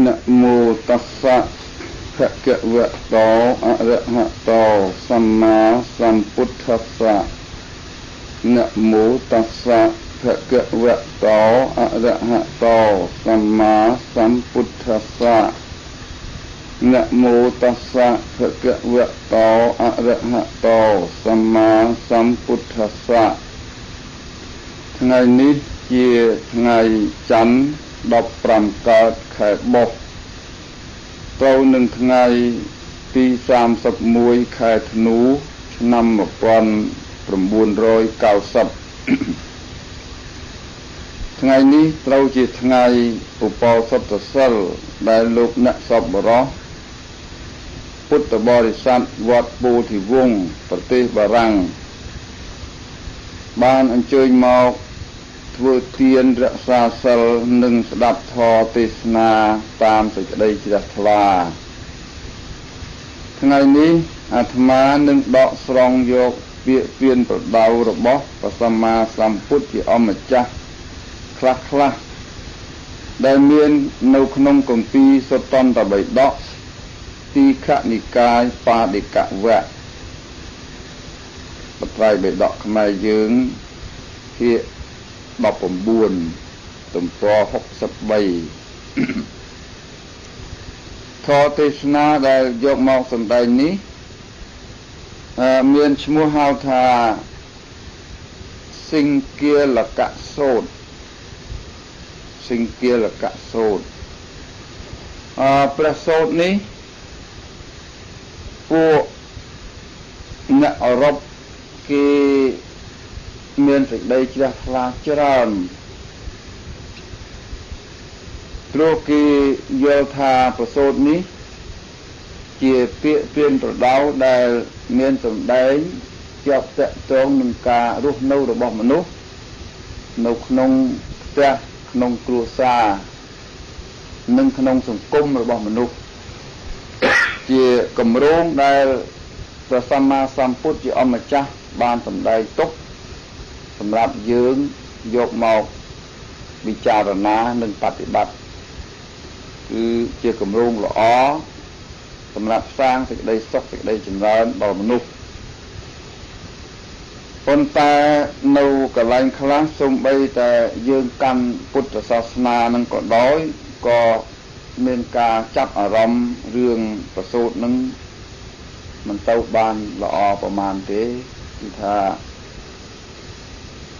นะโมตัสสะภะคะวะโตอะระหะโตสัมมาสัมพุทธัสสะนะโมตัสสะภะคะวะโตอะระหะโตสัมมาสัมพุทธัสสะนะโมตัสสะภะคะวะโตอะระหะโตสัมมาสัมพุทธัสสะថ្ងៃនេះជាថ្ងៃច័ន្ទ15កើតខែបុស្សត្រូវនឹងថ្ងៃទី31ខែធ្នូឆ្នាំ1990ថ្ងៃនេះត្រូវជាថ្ងៃឧបោសថសីលដែលលោកអ្នកសប្បុរសពុទ្ធបរិស័ទវត្តពោធិវង្សប្រទេសបារាំងបានអញ្ជើញមកធ្វើទានរក្សាសិលនិងស្ដាប់ធម៌ទេសនាតាមសេចក្តីជ្រះថ្លាថ្ងៃនេះអាត្មានឹងដកស្រង់យកពាក្យពានប្រដៅរបស់ព្រះសម្មាសម្ពុទ្ធជាអម្ចាស់ខ្លះដែលមាននៅក្នុងគម្ពីរសុត្តន្តបិដកទីខនិកាយបាដិកវៈបត្រៃបិដកខ្មែរយើងភាគ19ទំព័រ63ធម៌ទេសនាដែលយកមកសម្ដែងនេះមានឈ្មោះហៅថាសិង្គាលកសូត្រសិង្គាលកសូត្រព្រះសូត្រនេះពួកអ្នកអឺរ៉ុបគេមានសេចក្តីជ្រះថ្លាច្រើនព្រោះគេយល់ថាប្រសូតនេះជាពាក្យពានប្រដៅដែលមានសម្ដែងជាប់តាក់ទងនឹងការរស់នៅរបស់មនុស្សនៅក្នុងផ្ទះក្នុងគ្រួសារនិងក្នុងសង្គមរបស់មនុស្សជាគម្រោងដែលព្រះសម្មាសម្ពុទ្ធជាអម្ចាស់បានសម្ដែងទុកសម្រាប់យើងយកមកពិចារណានិងបប្រតិបត្តិគឺជាគម្រោងល្អសម្រាប់សាងសេចក្តីសុខសេចក្តីចម្រើនដល់មនុស្សប៉ុន្តែនៅកន្លែងខ្លះសូម្បីតែយើងកាន់ពុទ្ធសាសនានឹងក៏ដោយក៏មានការចាប់អារម្មណ៍រឿងប្រសូតនឹងមិនទៅបានល្អប្រមាណទេគឺថា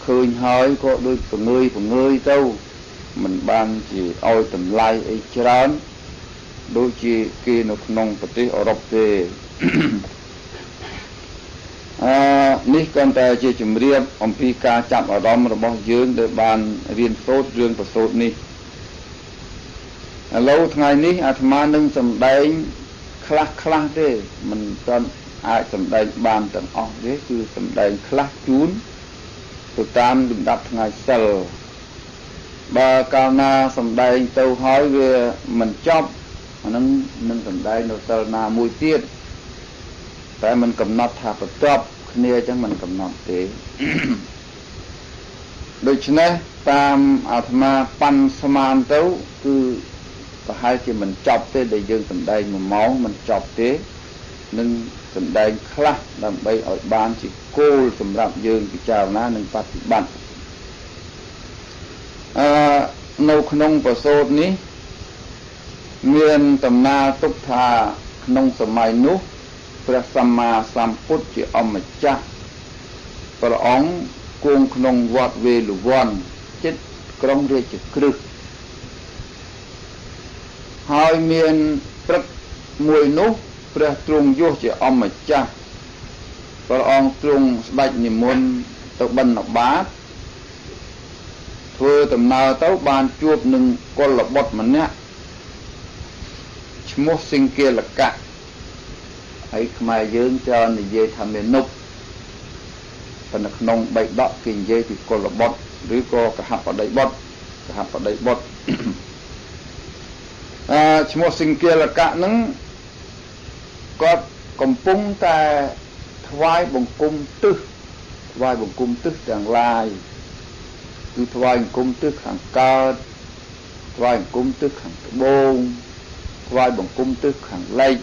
ឃើញហើយក៏ដូចពងើយទៅមិនបានជាឲ្យតម្លៃអីច្រើនដូចជាគេនៅក្នុងប្រទេសអឺរ៉ុបទេនេះគ្រាន់តែជាជំរាបអំពីការចាប់អារម្មណ៍របស់យើងដែលបានរៀនសូត្ររឿងប្រសូតនេះឥឡូវថ្ងៃនេះអាត្មានឹងសម្ដែងខ្លះទេមិនទាន់អាចសម្ដែងបានទាំងអស់ទេគឺសម្ដែងខ្លះជូនទៅតាមលំដាប់ថ្ងៃសិលបើកាលណាសម្ដែងទៅហើយវាមិនចប់អានឹងនឹងសម្ដែងនៅសិលណាមួយទៀតតែមិនកំណត់ថាបន្ទាប់គ្នាអញ្ចឹងមិនកំណត់ទេដូច្នេះតាមអាត្មាប៉ាន់ស្មានទៅគឺប្រហែលជាមិនចប់ទេដែលយើងសម្ដែង1ម៉ោងមិនចប់ទេនឹងសម្ដែងខ្លះដើម្បីឲ្យបានជាគោលសម្រាប់យើងពិចារណានិងបប្រតិបត្តិនៅក្នុងប្រសូតនេះមានដំណាលទុកថាក្នុងសម័យនោះព្រះសម្មាសម្ពុទ្ធជាអម្ចាស់ព្រះអង្គគង់ក្នុងវត្តវេលវ័នជិតក្រុងរាជក្រឹសហើយមានព្រឹកមួយនោះព្រះទ្រង់យោជាអម្ចាស់ព្រះអង្គទ្រង់ស្ដេចនិមន្តទៅបិណ្ឌបាតធ្វើដំណើរទៅបានជួបនឹងកុលបុត្រម្នាក់ឈ្មោះសិង្គាលកៈហើយខ្មែរយើងច្រើននិយាយថាមេនុបប៉ុន្តែក្នុងបៃដកគេនិយាយពីកុលបុត្រឬក៏កហបតីបុត្រឈ្មោះសិង្គាលកៈហ្នឹងគាត់កំពុងតែថ្វាយបង្គំទិសទាំងឡាយគឺថ្វាយបង្គំទិសខាងកើត ថ្វាយបង្គំទិសខាងត្បូងថ្វាយបង្គំទិសខាងលិច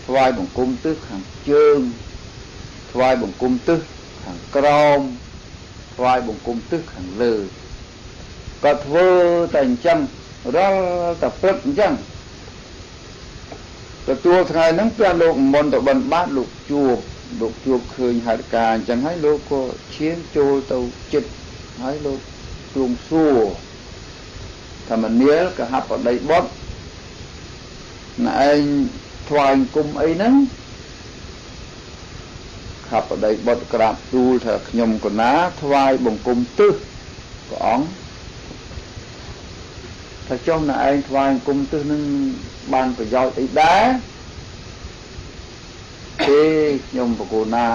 ថ្វាយបង្គំទិសខាងជើងថ្វាយបង្គំទិសខាងក្រោមថ្វាយបង្គំទិសខាងលើក៏ធ្វើតែអញ្ចឹងរាល់តែព្រឹកអញ្ចឹងទទួលថ្ងៃហ្នឹងព្រះលោកមន្តទៅបិណ្ឌបាតលោកជួបឃើញហេតុការណ៍អញ្ចឹងហើយលោកក៏ឈានចូលទៅចិត្តហើយលោកទ្រង់សួរថាមនាលកហបតីបុត្រណែឯងថ្វាយបង្គំអីហ្នឹងកហបតីបុត្រក្រាបទូលថាខ្ញុំកណាថ្វាយបង្គំទិសព្រះអង្គថាចុះណែឯងថ្វាយបង្គំទិសនឹងបានប្រយោជន៍អីដែរទេខ្ញុំបកូនណា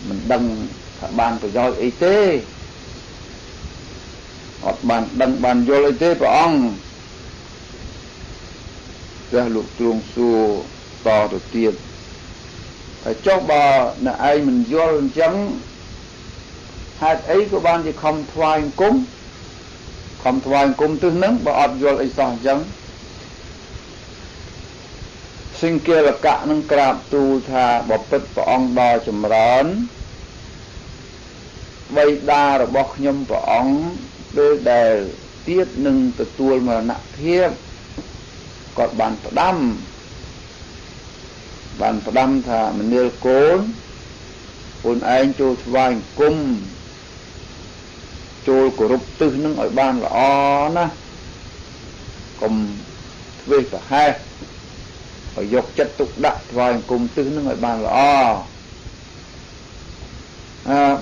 មិនដឹងថាបានប្រយោជន៍អីទេអត់បានដឹងបានយល់អីទេព្រះអង្គព្រះលោកទ្រង់សួរតទៅទៀតថាចុះបើអ្នកឯងមិនយល់អញ្ចឹងហេតុអីក៏បានជាខំថ្វាយបង្គំទិសហ្នឹងបើអត់យល់អីសោះអញ្ចឹងសិង្គាលកៈនឹងក្រាបទូលថាបពិតព្រះអង្គដ៏ចម្រើនបិតារបស់ខ្ញុំព្រះអង្គពេលដែលទៀតនឹងទទួលមរណភាពគាត់បានផ្ដាំថាមនាលកូនឯងចូលថ្វាយបង្គំចូលគោរពទិសនឹងឲ្យបានល្អណាកុំធ្វើប្រហែសឲ្យយកចិត្តទុកដាក់ថ្វាយបង្គំទិសនឹងឲ្យបានល្អ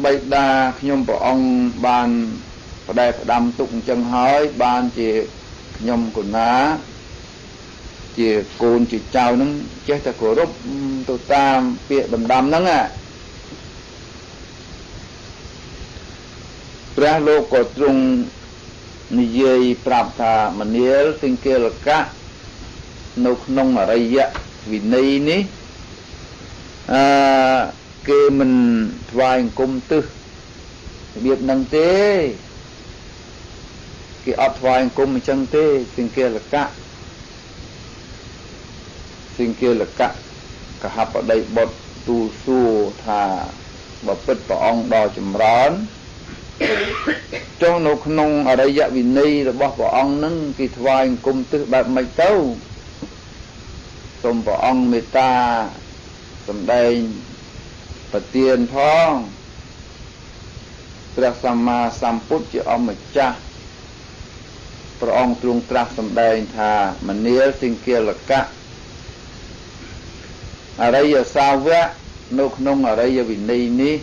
បិតាខ្ញុំព្រះអង្គបានផ្ដែផ្ដាំទុកអញ្ចឹងហើយបានជាខ្ញុំកូនណាជាកូនជាចៅនឹងចេះតែគោរពទៅតាមពាក្យដណ្ដំហ្នឹងព្រះលោកក៏ទ្រង់និយាយប្រាប់ថាមនាលសិង្គាលកៈនៅក្នុងអរិយវិន័យនេះគេមិនថ្វាយបង្គំទិសរបៀបហ្នឹងទេគេអត់ថ្វាយបង្គំអញ្ចឹងទេសិង្គាលកៈកហបតីបុត្រទូលសួរថាបពិតព្រះអង្គដ៏ចម្រើនចុះនៅក្នុងអរិយវិន័យរបស់ព្រះអង្គនឹងគេថ្វាយបង្គំទិសបែបម៉េចទៅសូមព្រះអង្គមេត្តាសម្ដែងប្រទានផងព្រះសម្មាសម្ពុទ្ធជាអម្ចាស់ព្រះអង្គទ្រង់ត្រាស់សម្ដែងថាមនាលសិង្គាលកៈអរិយសាវកនៅក្នុងអរិយវិន័យនេះ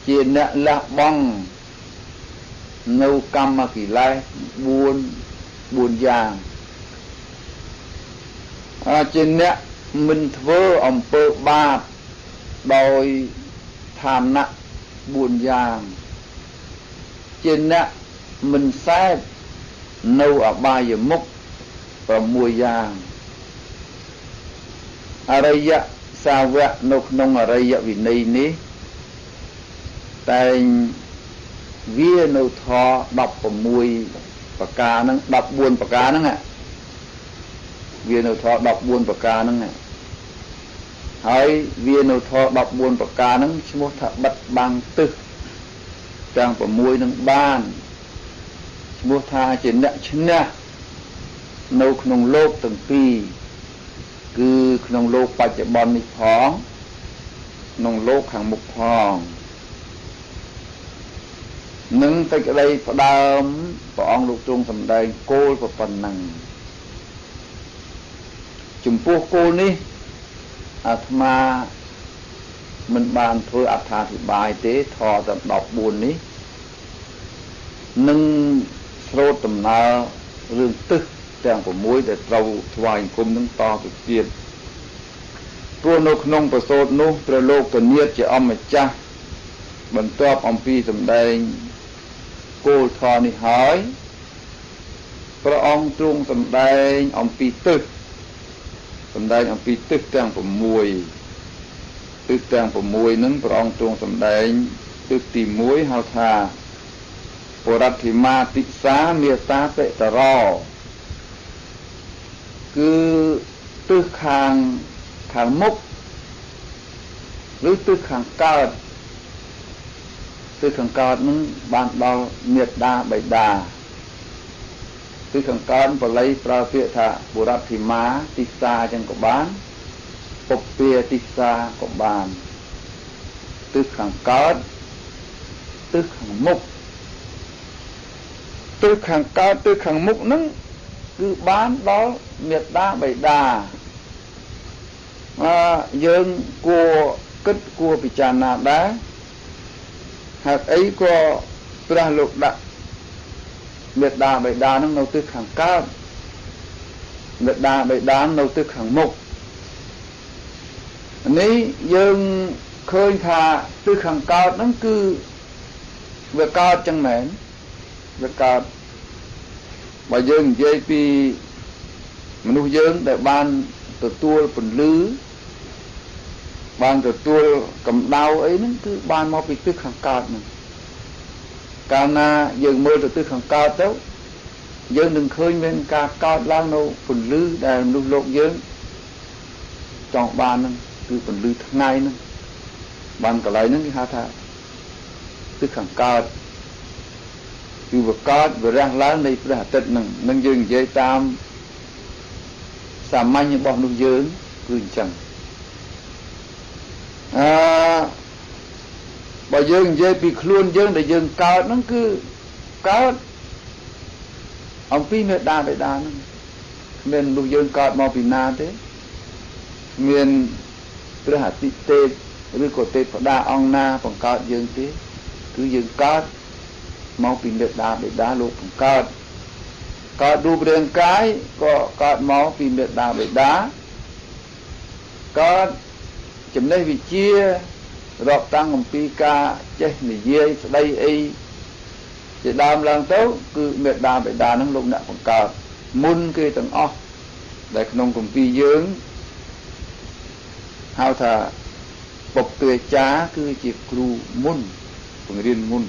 ជាអ្នកលះបង់នៅកម្មកិលេស4យ៉ាងជាអ្នកមិនធ្វើអំពើបាបដោយឋានៈ4យ៉ាងជាអ្នកមិនសែបនៅអបាយមុខ6យ៉ាងអរិយសាវកនៅក្នុងអរិយវិន័យនេះតែងវានៅធ16ប្រការហ្នឹង14ប្រការហ្នឹងវានៅធ14ប្រការហ្នឹងហើយវានៅធ14ប្រការហ្នឹងឈ្មោះថាបិទបាំងទិសទាំង6នឹងបានឈ្មោះថាជាអ្នកឈ្នះនៅក្នុងលោកទាំងពីរគឺក្នុងលោកបច្ចុប្បន្ននេះផងក្នុងលោកខាងមុខផងនឹងតែក្តីផ្ដើមព្រះអង្គលោកទ្រង់សម្ដែងគោលប៉ុណ្ណឹងចំពោះគោលនេះអាត្មាមិនបានធ្វើអត្ថាធិប្បាយទេធរតែ14នេះនឹងស្រូតដំណើររឿងទិសទាំង6ដែលត្រូវថ្វាយបង្គំនឹងតទៅទៀតព្រោះនៅក្នុងប្រសូតនោះព្រះលោកកញាតជាអម្ចាស់បន្ទាប់អំពីសម្ដែងគោលធម៌នេះហើយព្រះអង្គទ្រង់សម្ដែងអំពីទិសទាំង6ហ្នឹងព្រះអង្គទ្រង់សម្ដែងទិសទី1ហៅថា បរតិមាទិសាមេតាបេតរោគឺទិសខាងមុខឬទិសខាងកើតទិសខាងកើតនឹងបានដល់មេត្តាបិតាទិសខាងកើតបល័យប្រើពាក្យថាបរតិមាទិសាចឹងក៏បានពុព្វាទិសាក៏បានទិសខាងកើតទិសខាងមុខទិសខាងកើតទិសខាងមុខហ្នឹងគឺបានដល់មេត្តាបិតាយើងគួរគិតគួរពិចារណាដែរហេតុអីក៏ព្រះលោកដាក់មេត្តាបិតាហ្នឹងនៅទិសខាងកើតមេត្តាបិតានៅទិសខាងមុខនេះយើងឃើញថាទិសខាងកើតហ្នឹងគឺវាកើតចឹងមែនវាកើតបើយើងនិយាយពីមនុស្សយើងដែលបានទទួលពន្លឺបានទទួលកម្ដៅអីហ្នឹងគឺបានមកពីទិសខាងកើតហ្នឹងកាលណាយើងមើលទៅទិសខាងកើតទៅយើងនឹងឃើញមានការកើតឡើងនៅពន្លឺដែលមនុស្សលោកយើងចង់បានហ្នឹងគឺពន្លឺថ្ងៃហ្នឹងបានកន្លែងហ្នឹងគេហៅថាទិសខាងកើតគឺវាកើតវារះឡើងនៃព្រះអាទិត្យហ្នឹងនឹងយើងនិយាយតាមសាមញ្ញរបស់មនុស្សយើងគឺអញ្ចឹងបើយើងនិយាយពីខ្លួនយើងដែលយើងកើតហ្នឹងគឺកើតអំពីមេត្តាបិតាហ្នឹងគ្មានមនុស្សយើងកើតមកពីណាទេមានព្រះអាទិទេពឬក៏ទេពតាអង្គណាបង្កើតយើងទេគឺយើងកើតមកពីមេត្តាបិតាលោកបង្កើតរូបរាងកាយក៏កើតមកពីមេត្តាបិតាកើតចំណេះវិជ្ជារាប់តាំងអំពីការចេះនិយាយស្ដីអីជាដើមឡើងទៅគឺមេត្តាបិតានឹងលោកអ្នកបង្កើតមុនគេទាំងអស់ដែលក្នុងគម្ពីរយើងហៅថាពុទ្ធាចារ្យគឺជាគ្រូមុនបង្រៀនមុន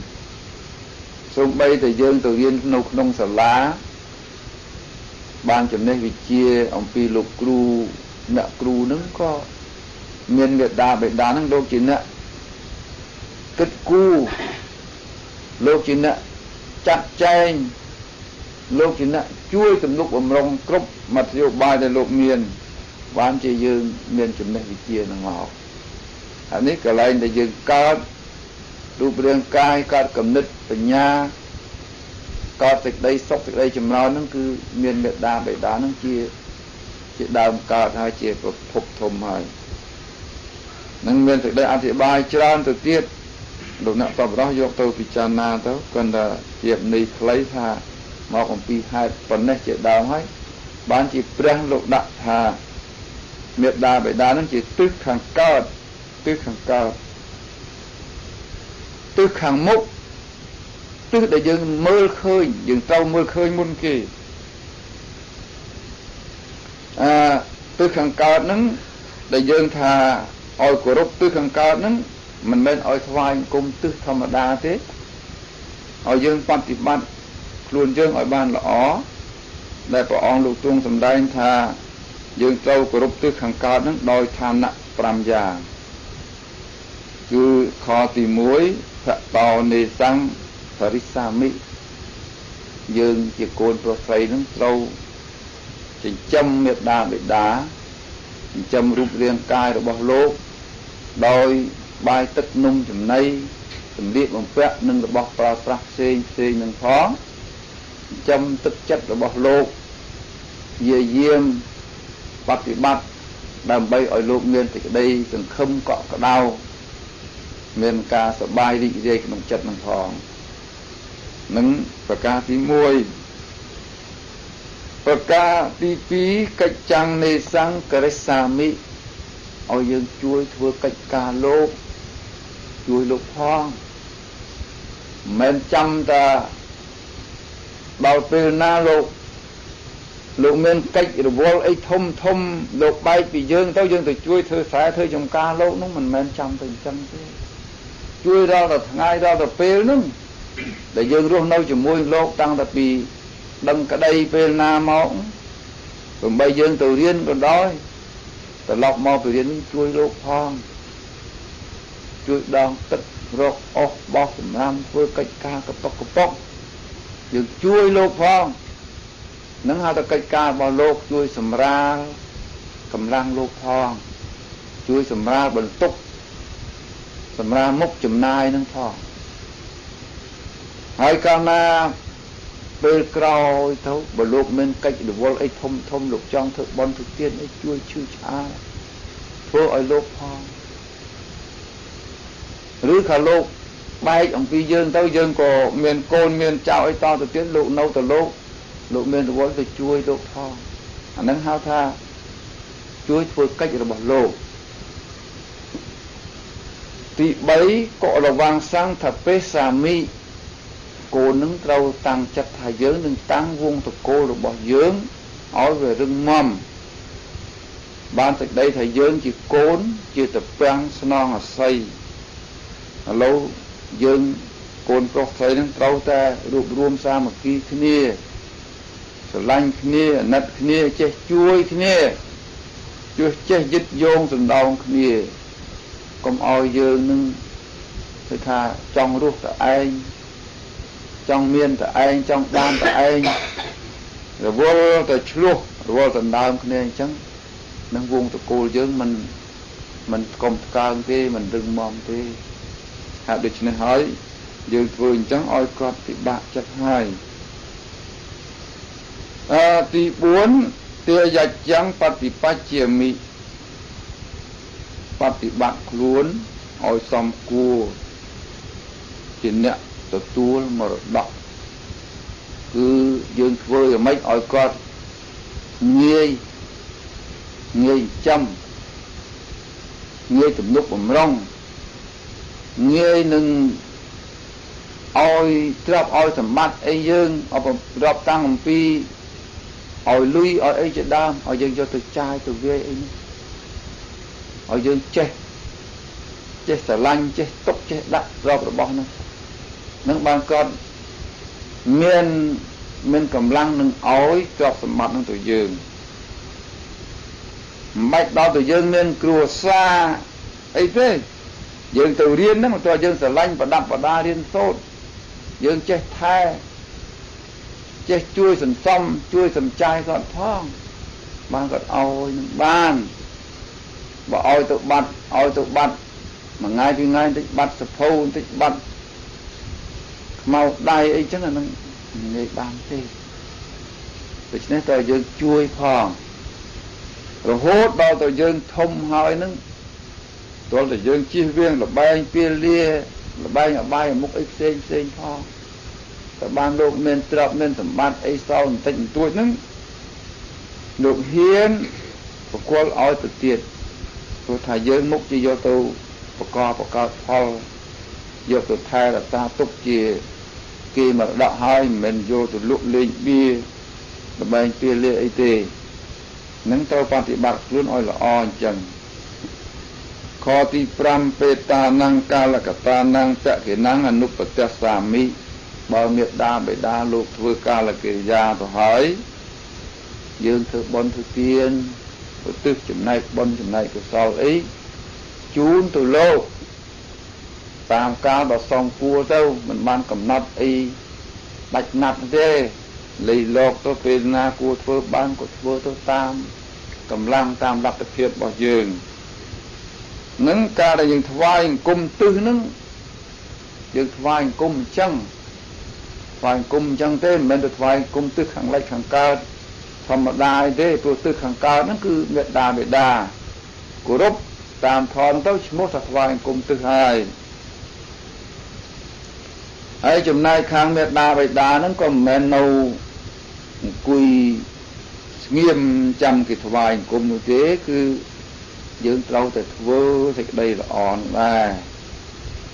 សូម្បីតែយើងទៅរៀននៅក្នុងសាលាបានចំណេះវិជ្ជាអំពីលោកគ្រូអ្នកគ្រូនឹងក៏មានមេត្តាបិតានឹងលោកជាអ្នកគិតគូរលោកជាអ្នកចាត់ចែងលោកជាអ្នកជួយទំនុកបំរុងគ្រប់មធ្យោបាយដែលលោកមានបានជាយើងមានចំណេះវិជ្ជានឹងមកអានេះកន្លែងដែលយើងកើតរូបរាងកាយកើតគំនិតបញ្ញាកើតសេចក្តីសុខសេចក្តីចម្រើនហ្នឹងគឺមានមេត្តាបិតាហ្នឹងជាដើមកើតហើយជាប្រភពធំហើយនឹងមានសេចក្តីអធិប្បាយច្រើនទៅទៀតលោកអ្នកតបរោះយកទៅពិចារណាទៅគាត់ថាជានៃខ្លីថាមកអំពីហេតុប៉ុណ្ណេះជាដើមហើយបានជាព្រះលោកដាក់ថាមេត្តាបិតាហ្នឹងជាទិសខាងកើតទិសខាងកើតទិសខាងមុខទិសដែលយើងមើលឃើញយើងត្រូវមើលឃើញមុនគេទិសខាងកើតហ្នឹងដែលយើងថាឲ្យគោរពទិសខាងកើតហ្នឹងមិនមែនឲ្យថ្វាយអង្គមទិសធម្មតាទេឲ្យយើងបប្រតិបត្តិខ្លួនយើងឲ្យបានល្អដែលព្រះអង្គលោកទ្រង់សម្ដែងថាយើងត្រូវគោរពទិសខាងកើតហ្នឹងដោយឋានៈ5យ៉ាងគឺខទី1ភតោនេសੰបរិសាមិយើងជាកូនប្រុសស្រីនឹងត្រូវចិញ្ចឹមមេត្តាបិតាចិញ្ចឹមរូបរាងកាយរបស់លោកដោយបាយទឹកនំចំណីសម្លៀកបំពាក់និងរបស់ប្រើប្រាស់ផ្សេងនឹងផងចិញ្ចឹមទឹកចិត្តរបស់លោកយាយាមបប្រតិបត្តិដើម្បីឲ្យលោកមានសេចក្តីសង្ឃឹមកក់ក្ដៅមានការសប្បាយរីករាយក្នុងចិត្តនឹងផងនឹងប្រការទី1ប្រការទី2កិច្ចੰនេសੰករិសាមិឲ្យយើងជួយធ្វើកិច្ចការលោកជួយលោកផងមិនចាំតែដល់ពេលណាលោកមានកិច្ចរវល់អីធំលោកបែកពីយើងទៅយើងទៅជួយធ្វើស្រែធ្វើចំការលោកនោះមិនមែនចាំទៅអញ្ចឹងទេជួយដល់តែថ្ងៃដល់តែពេលហ្នឹង ដែលយើងរស់នៅជាមួយលោកតាំងតែពីដឹងក្តីពេលណាមកដើម្បីយើងទៅរៀនក៏ដោយត្រឡប់មកទៅរៀនជួយលោកផងជួយដងទឹករកអស់បោះសម្រាមធ្វើកិច្ចការកតុកកប៉ុកយើងជួយលោកផងនឹងហៅថាកិច្ចការរបស់លោកជួយសម្រាលកម្លាំងលោកផងជួយសម្រាលបន្ទុកសម្រាលមុខចំណាយនឹងផងហើយកាលណាពេលក្រោយទៅបើលោកមានកិច្ចរវល់អីធំលោកចង់ធ្វើបន់ធ្វើទានអីជួយឈឺឆ្អាលធ្វើឲ្យលោកផងឬថាលោកបែកអំពីយើងទៅយើងក៏មានកូនមានចៅអីតទៅទៀតលោកនៅទៅលោកមានរវល់ទៅជួយលោកផងអានឹងហៅថាជួយធ្វើកិច្ចរបស់លោកទី3ក៏រវាងសង្ឃថាពេសាមីកូននឹងត្រូវតាំងចិត្តថាយើងនឹងតាំងវងតកូលរបស់យើងឲ្យវារឹងមាំបានសេចក្តីថាយើងជាកូនជាតពាំងស្នងអាស័យឥឡូវយើងកូនប្រុសស្រីនឹងត្រូវតែរួបរวมសាមគ្គីគ្នាស្រឡាញ់គ្នាអាណិតគ្នាចេះជួយគ្នាចេះយឹតយោងសណ្ដោងគ្នាកុំឲ្យយើងនឹងគឺថាចង់រស់តែឯងចង់មានតែឯងចង់បានតែឯងរវល់តែឆ្លោះរវល់ដណ្ដើមគ្នាអញ្ចឹងនឹងវងតកូលយើងមិនកុំថ្កើងទេមិនរឹងមាំទេហើយដូច្នេះហើយយើងធ្វើអញ្ចឹងឲ្យគាត់ពិបាកចិត្តហើយទី4ទាយញ្ញបฏิបច្ចជាមិបប្រតិបត្តិខ្លួនឲ្យសមគួរជាអ្នកទទួលមរតកគឺយើងធ្វើយ៉ាងម៉េចឲ្យគាត់ងាយចាំងាយទំនុកបំរុងងាយនឹងឲ្យទ្រព្យឲ្យសម្បត្តិអីយើងរាប់តាំងអំពីឲ្យលុយឲ្យអីជាដើមឲ្យយើងយកទៅចាយទៅវាយអីនេះឲ្យយើងចេះស្រឡាញ់ចេះទុកចេះដាក់ទ្រព្យរបស់នឹងបានគាត់មានកម្លាំងនឹងឲ្យទ្រព្យសម្បត្តិនឹងទៅយើងមិនបាច់ដល់ទៅយើងមានគ្រួសារអីទេយើងទៅរៀនហ្នឹងតើយើងស្រឡាញ់ប្រដាប់ប្រដារៀនសូត្រយើងចេះថែចេះជួយសន្សំជួយសំចៃគាត់ផងបានគាត់ឲ្យនឹងបានបើឲ្យទៅបាត់មួយថ្ងៃពីរថ្ងៃបន្តិចបាត់សភៅបន្តិចបាត់ខ្មៅដៃអីចឹងអានឹងនិយាយបានទេដូច្នេះតើយើងជួយផងរហូតដល់ទៅយើងធំហើយនឹងទោះតែយើងជិះវៀងលបែងពាលាលបែងអបាយមុខអីផ្សេងផងតែបានលោកមានទ្រព្យមានសម្បត្តិអីសល់បន្តិចបន្តួចហ្នឹងលោកហ៊ានប្រគល់ឲ្យទៅទៀតព្រោះថាយើងមុខជាយកទៅបង្កើតផលយកទៅថែរក្សាទុកជាគេមរតកហើយមិនមែនយកទៅលក់លេងបៀលបែងពាលាអីទេនឹងត្រូវបប្រតិបត្តិខ្លួនឲ្យល្អអញ្ចឹងខទី5ពេតានੰកាលកតានੰតកិនੰអនុបទស្សសាមិបើមេដាបេដាលោកធ្វើកាលកិរិយាទៅហើយយើងធ្វើបុណ្យធ្វើទានឧទ្ទិសចំណែកបុណ្យចំណែកកុសលអីជូនទៅលោកតាមកាលដ៏សមគួរទៅមិនបានកំណត់អីដាច់ណាត់ទេលៃលោកទៅពេលណាគួរធ្វើបានក៏ធ្វើទៅតាមកម្លាំងតាមលទ្ធភាពរបស់យើងនឹងការដែលយើងថ្វាយអង្គមទឹះនឹងយើងថ្វាយអង្គមអញ្ចឹងថ្វាយអង្គមអញ្ចឹងទេមិនមែនទៅថ្វាយអង្គមទឹះខាងលិចខាងកើតធម្មតាទេព្រោះទឹះខាងកើតហ្នឹងគឺមេដាបេដាគោរពតាមធម៌ទៅឈ្មោះថាថ្វាយអង្គមទឹះហើយចំណែកខាងមេដាបេដាហ្នឹងក៏មិនមែននៅអង្គុយស្ងៀមចាំគេថ្វាយអង្គមនោះទេគឺយើងត្រូវតែធ្វើសេចក្តីល្អដែរ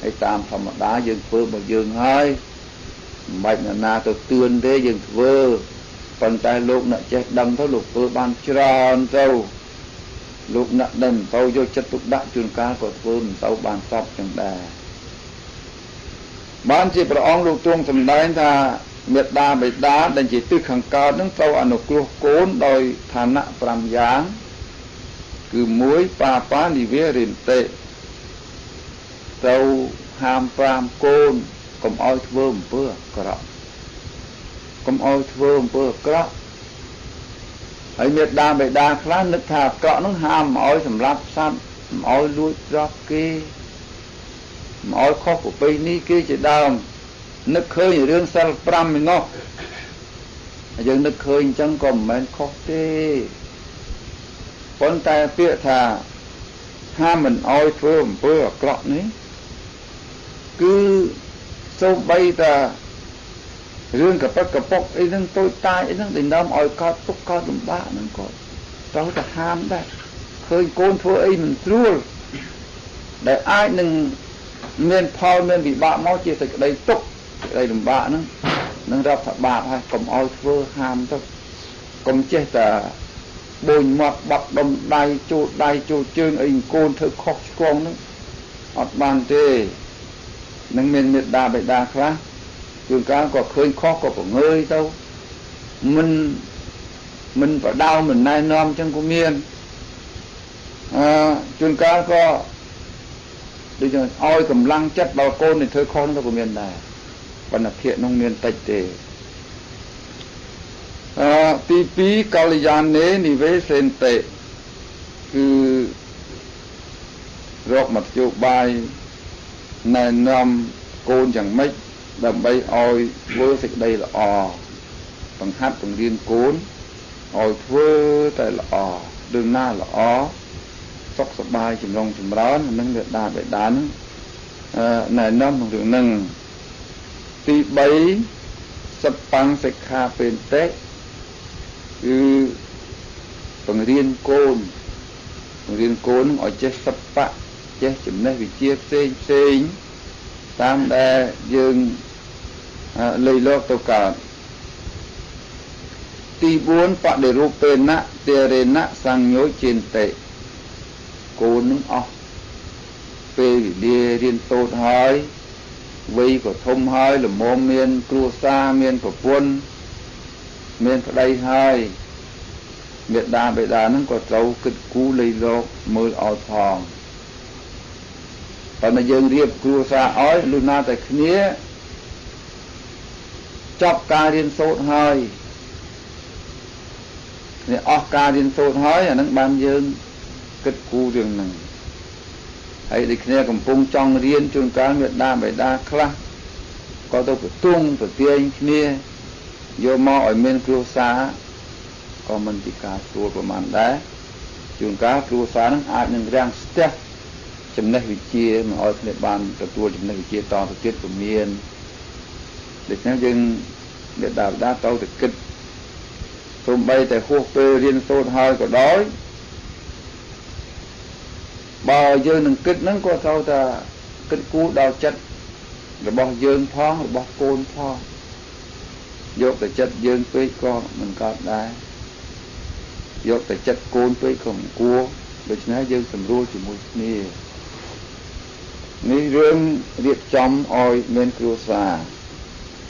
ហើយតាមធម្មតាយើងធ្វើមកយើងហើយមិនបាច់អ្នកណាទៅទឿនទេយើងធ្វើប៉ុន្តែលោកអ្នកចេះដឹងទៅលោកធ្វើបានច្រើនទៅលោកអ្នកដែលមិនទៅយកចិត្តទុកដាក់ជួនកាលក៏ធ្វើមិនទៅបានសពចឹងដែរ បានជាព្រះអង្គលោកទ្រង់សម្ដែងថាមេត្តាបិតាដែលជាទិសខាងកើតនឹងត្រូវអនុគ្រោះកូនដោយឋានៈ5យ៉ាងគឺ1បាបានិវេរិន្តិត្រូវហាម5កូនកុំឲ្យធ្វើអំពើអាក្រក់កុំឲ្យធ្វើអំពើអាក្រក់ហើយមេត្តាបិតាខ្លះនឹកថាអាក្រក់នឹងហាមមិនឲ្យសម្លាប់សត្វមិនឲ្យលួចទ្រព្យគេមិនឲ្យខុសប្រពៃណីគេជាដើមនឹកឃើញរឿងសិល5ឯណោះហើយយើងនឹកឃើញអញ្ចឹងក៏មិនមែនខុសទេប៉ុន្តែពាក្យថាហាមមិនឲ្យធ្វើអំពើអាក្រក់នេះគឺសូម្បីតែរឿងកប៉ិតកប៉ុកអីហ្នឹងតូចតាចអីហ្នឹងដែលនាំឲ្យកើតទុក្ខកើតលំបាកហ្នឹងក៏ត្រូវតែហាមដែរឃើញកូនធ្វើអីមិនស្រួលដែលអាចនឹងមានផលមានវិបាកមកជាសេចក្តីទុក្ខសេចក្តីលំបាកហ្នឹងនឹងរាប់ថាបាបហើយកុំឲ្យធ្វើហាមទៅកុំចេះតែបូនមាត់បាត់ដុំដៃចូលជើងអីកូនធ្វើខុសឆ្គងហ្នឹងអត់បានទេនឹងមានមេត្តាបិតាខ្លះជួនកាលក៏ឃើញខុសក៏ប្រងើយទៅមិនបដៅមិនណែនាំអញ្ចឹងក៏មានជួនកាលក៏ដូចឲ្យកម្លាំងចិត្តដល់កូននេះធ្វើខុសនោះក៏មានដែរបណ្ឌភាពនោះមានតិចទេទី2កល្យានេនិវេសេនតិគឺរកមធ្យោបាយណែនាំកូនយ៉ាងម៉េចដើម្បីឲ្យធ្វើសេចក្តីល្អបង្ហាត់បង្រៀនកូនឲ្យធ្វើតែល្អរឿងណាល្អសុខសប្បាយចម្រុងចម្រើននឹងមេត្តាបិតានឹងណែនាំក្នុងរឿងហ្នឹងទី3សបញ្ញសិក្ខាបេនតិគឺបង្រៀនកូនឲ្យចេះសប្បៈចេះចំណេះវិជ្ជាផ្សេងតាមដែលយើងលៃលកទៅកើតទី4បដិរូបេណៈទេរេណៈសញ្ញោចិន្តិកូននឹងអស់ពេលវេលារៀនសូត្រហើយវ័យក៏ធំហើយល្មមមានគ្រួសារមានប្រពន្ធមានប្តីហើយមេត្តាបិតានឹងក៏ត្រូវគិតគូរលៃលកមើលឲ្យផងតែយើងរៀបគ្រួសារឲ្យលុះណាតែគ្នាចប់ការរៀនសូត្រហើយនេះអស់ការរៀនសូត្រហើយអានឹងបានយើងគិតគូររឿងហ្នឹងហើយដូចគ្នាកំពុងចង់រៀនជួនកាលមេត្តាបិតាខ្លះក៏ទៅប្រទាញគ្នាយកមកឲ្យមានគ្រួសារក៏មិនពិការស្រួលប្រហែលដែរជួនកាលគ្រួសារហ្នឹងអាចនឹងរាំងស្ទះចំណេះវិជ្ជាមកឲ្យគ្នាបានទទួលចំណេះវិជ្ជាតទៅទៀតក៏មានដូច្នេះយើងមេត្តាបិតាត្រូវតែគិតសូម្បីតែហួសពេលរៀនសូត្រហើយក៏ដោយបើយើងនឹងគិតហ្នឹងក៏ត្រូវតែគិតគូរដល់ចិត្តរបស់យើងផងរបស់កូនផងយកតែចិត្តយើងពេកក៏មិនកើតដែរយកតែចិត្តកូនពេកក៏មិនគួរដូច្នេះយើងសម្រួលជាមួយគ្នានេះរឿងរៀបចំឲ្យមានគ្រួសារ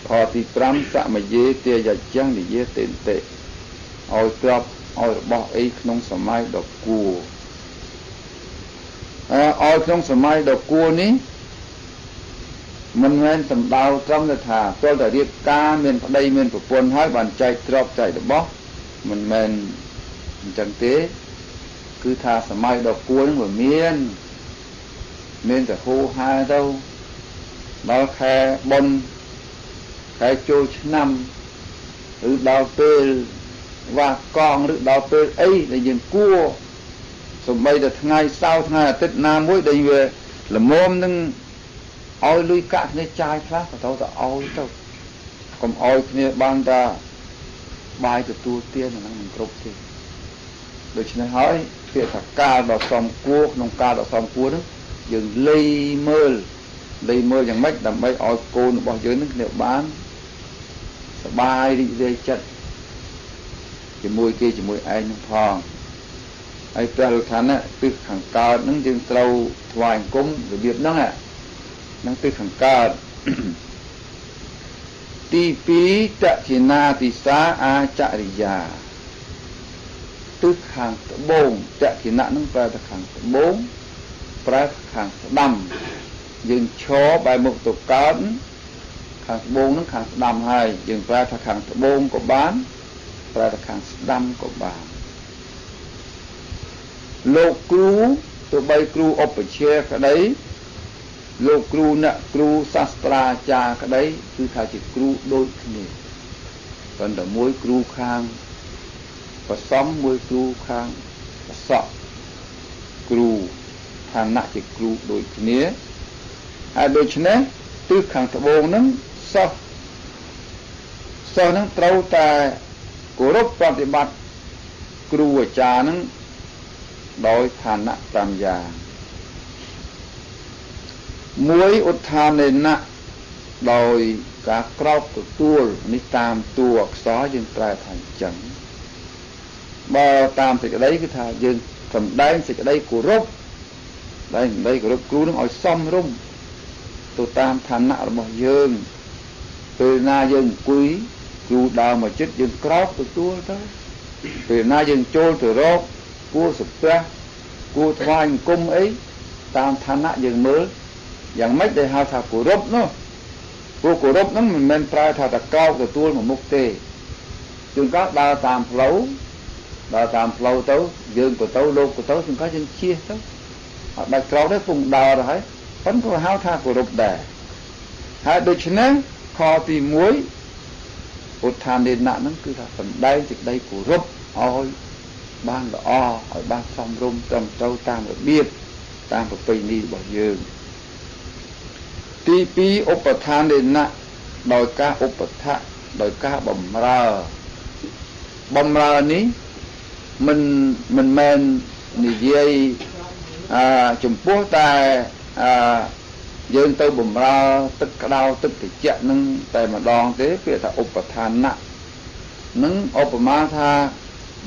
ខទី5សមយេទាយញ្ញនិយាទេន្តិឲ្យក្របឲ្យរបស់អីក្នុងសម័យដ៏គួរឲ្យក្នុងសម័យដ៏គួរនេះមិនមែនសំដៅត្រឹមតែថាទោះតែរៀបការមានប្តីមានប្រពន្ធហើយបានចែកទ្រព្យចែករបស់មិនមែនអញ្ចឹងទេគឺថាសម័យដ៏គួរនឹងវាមានតែហូរហែទៅដល់ខែបុណ្យខែចូលឆ្នាំឬដល់ពេលវាកងឬដល់ពេលអីដែលយើងគួរសំបីតែថ្ងៃសៅរ៍ថ្ងៃអាទិត្យណាមួយដែលវាល្មមនឹងឲ្យលុយកាក់គ្នាចាយខ្លះក៏ត្រូវតែឲ្យទៅកុំឲ្យគ្នាបានតែបាយទទួលទានអាហ្នឹងមិនគ្រប់ទេដូច្នេះហើយពាក្យថាកាលដ៏សមគួរក្នុងកាលដ៏សមគួរហ្នឹងយើងលៃមើលយ៉ាងម៉េចដើម្បីឲ្យកូនរបស់យើងនឹងគ្នាបានសบายរីករាយចិត្តជាមួយគេជាមួយឯងនឹងផងហើយព្រះលោកថាណាទិសខាងកើតហ្នឹងយើងត្រូវថ្វាយអង្គមរបៀបហ្នឹងទិសខាងកើត ទី2តច្ឆិណាទិសាអាចរិយាទិសខាងត្បូងតច្ឆិណៈនឹងប្រែទៅខាងត្បូងប្រែខាងស្ដាំយើងឈរបែរមុខទៅកើតខាងត្បូងនឹងខាងស្ដាំហើយយើងប្រែថាខាងត្បូងក៏បានប្រែថាខាងស្ដាំក៏បានលោកគ្រូទៅបីគ្រូឧបជាក្តីលោកគ្រូអ្នកគ្រូសាស្ត្រាចារ្យក្តីគឺថាជាគ្រូដូចគ្នាប៉ុន្តែមួយគ្រូខាងប្រសំមួយគ្រូខាងប្រសក់គ្រូឋានៈជាគ្រូដូចគ្នាហើយដូច្នេះទិសខាងត្បូងហ្នឹងសិស្សហ្នឹងត្រូវតែគោរពប្រតិបត្តិគ្រូអាចារ្យហ្នឹងដោយឋានៈ5យ៉ាងមួយឧទ្ធានេនៈដោយការក្រោបទទួលនេះតាមតួអក្សរយើងប្រែថាអញ្ចឹងបើតាមសេចក្តីគឺថាយើងសម្ដែងសេចក្តីគោរពដែលសេចក្តីគោរពគ្រូនឹងឲ្យសមរម្យទៅតាមឋានៈរបស់យើងពេលណាយើងអង្គុយគ្រូដើរមកចិត្តយើងក្រោបទទួលទៅពេលណាយើងចូលទៅរកគួរសំពះគួរថ្វាយអង្គមអីតាមឋានៈយើងមើលយ៉ាងម៉េចដែលហៅថាគោរពនោះព្រោះគោរពហ្នឹងមិនមែនប្រើថាតក្រោបទទួលមកមុខទេជួនកាលដើរតាមផ្លូវទៅយើងក៏ទៅលោកក៏ទៅជួនកាលយើងជៀសទៅអត់បាច់ក្រោបទេពុំដើរទៅហើយប៉ុន្តែក៏ហៅថាគោរពដែរហើយដូច្នេះខទី1ឧទ្ធានេនៈហ្នឹងគឺថាសម្ដែងសេចក្តីគោរពឲ្យបានល្អឲ្យបានសមរម្យត្រឹមត្រូវតាមរបៀបតាមប្រពៃណីរបស់យើងទី2ឧបទ្ធានេនៈដោយការឧបដ្ឋៈដោយការបម្រើនេះមិនមែននិយាយចំពោះតែយើងទៅបម្រើទឹកក្តៅទឹកត្រជាក់នឹងតែម្ដងទេពាក្យថាឧបទ្ធានៈនឹងឧបមាថា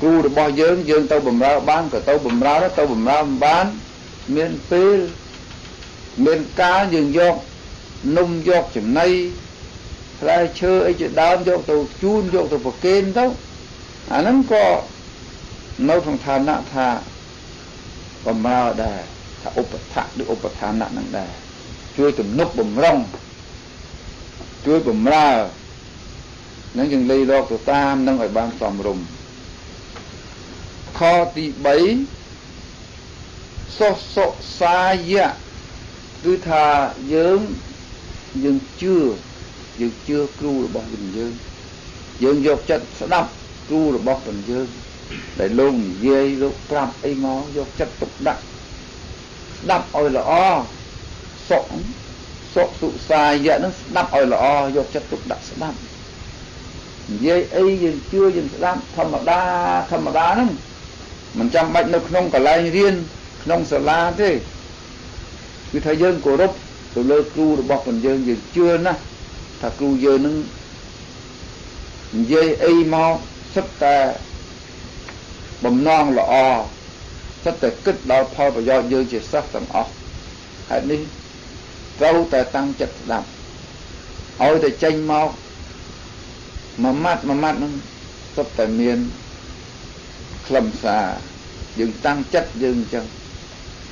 គ្រូរបស់យើងទៅបម្រើបានក៏ទៅបម្រើទៅបម្រើមិនបានមានពេលមានកាលយើងយកនំយកចំណីផ្លែឈើអីជាដើមយកទៅជូនយកទៅប្រគេនទៅអាហ្នឹងក៏នៅក្នុងឋានៈថាបម្រើដែរថាឧបដ្ឋៈឬឧបឋានៈហ្នឹងដែរជួយទំនុកបំរុងជួយបម្រើហ្នឹងយើងលេីរកទៅតាមនឹងឲ្យបានសមរម្យខទី3សុសុសាយៈគឺថាយើងជឿគ្រូរបស់យើងយកចិត្តស្ដាប់គ្រូរបស់យើងដែលលោកនិយាយលោកប្រាប់អីមកយកចិត្តទុកដាក់ស្ដាប់ឲ្យល្អសុសុសាយៈនឹងស្ដាប់ឲ្យល្អយកចិត្តទុកដាក់ស្ដាប់និយាយអីយើងជឿយើងស្ដាប់ធម្មតាហ្នឹងមិនចាំបាច់នៅក្នុងកន្លែងរៀនក្នុងសាលាទេគឺថាយើងគោរពទៅលើគ្រូរបស់យើងជឿណាស់ថាគ្រូយើងនឹងនិយាយអីមកសិតតែបំណងល្អសិតតែគិតដល់ផលប្រយោជន៍យើងជាសិស្សទាំងអស់ហេតុនេះត្រូវតែតាំងចិត្តស្ដាប់ឲ្យតែចេញមកមួយម៉ាត់ហ្នឹងសិតតែមានខ្លឹមសារយើងតាំងចិត្តយើងអញ្ចឹង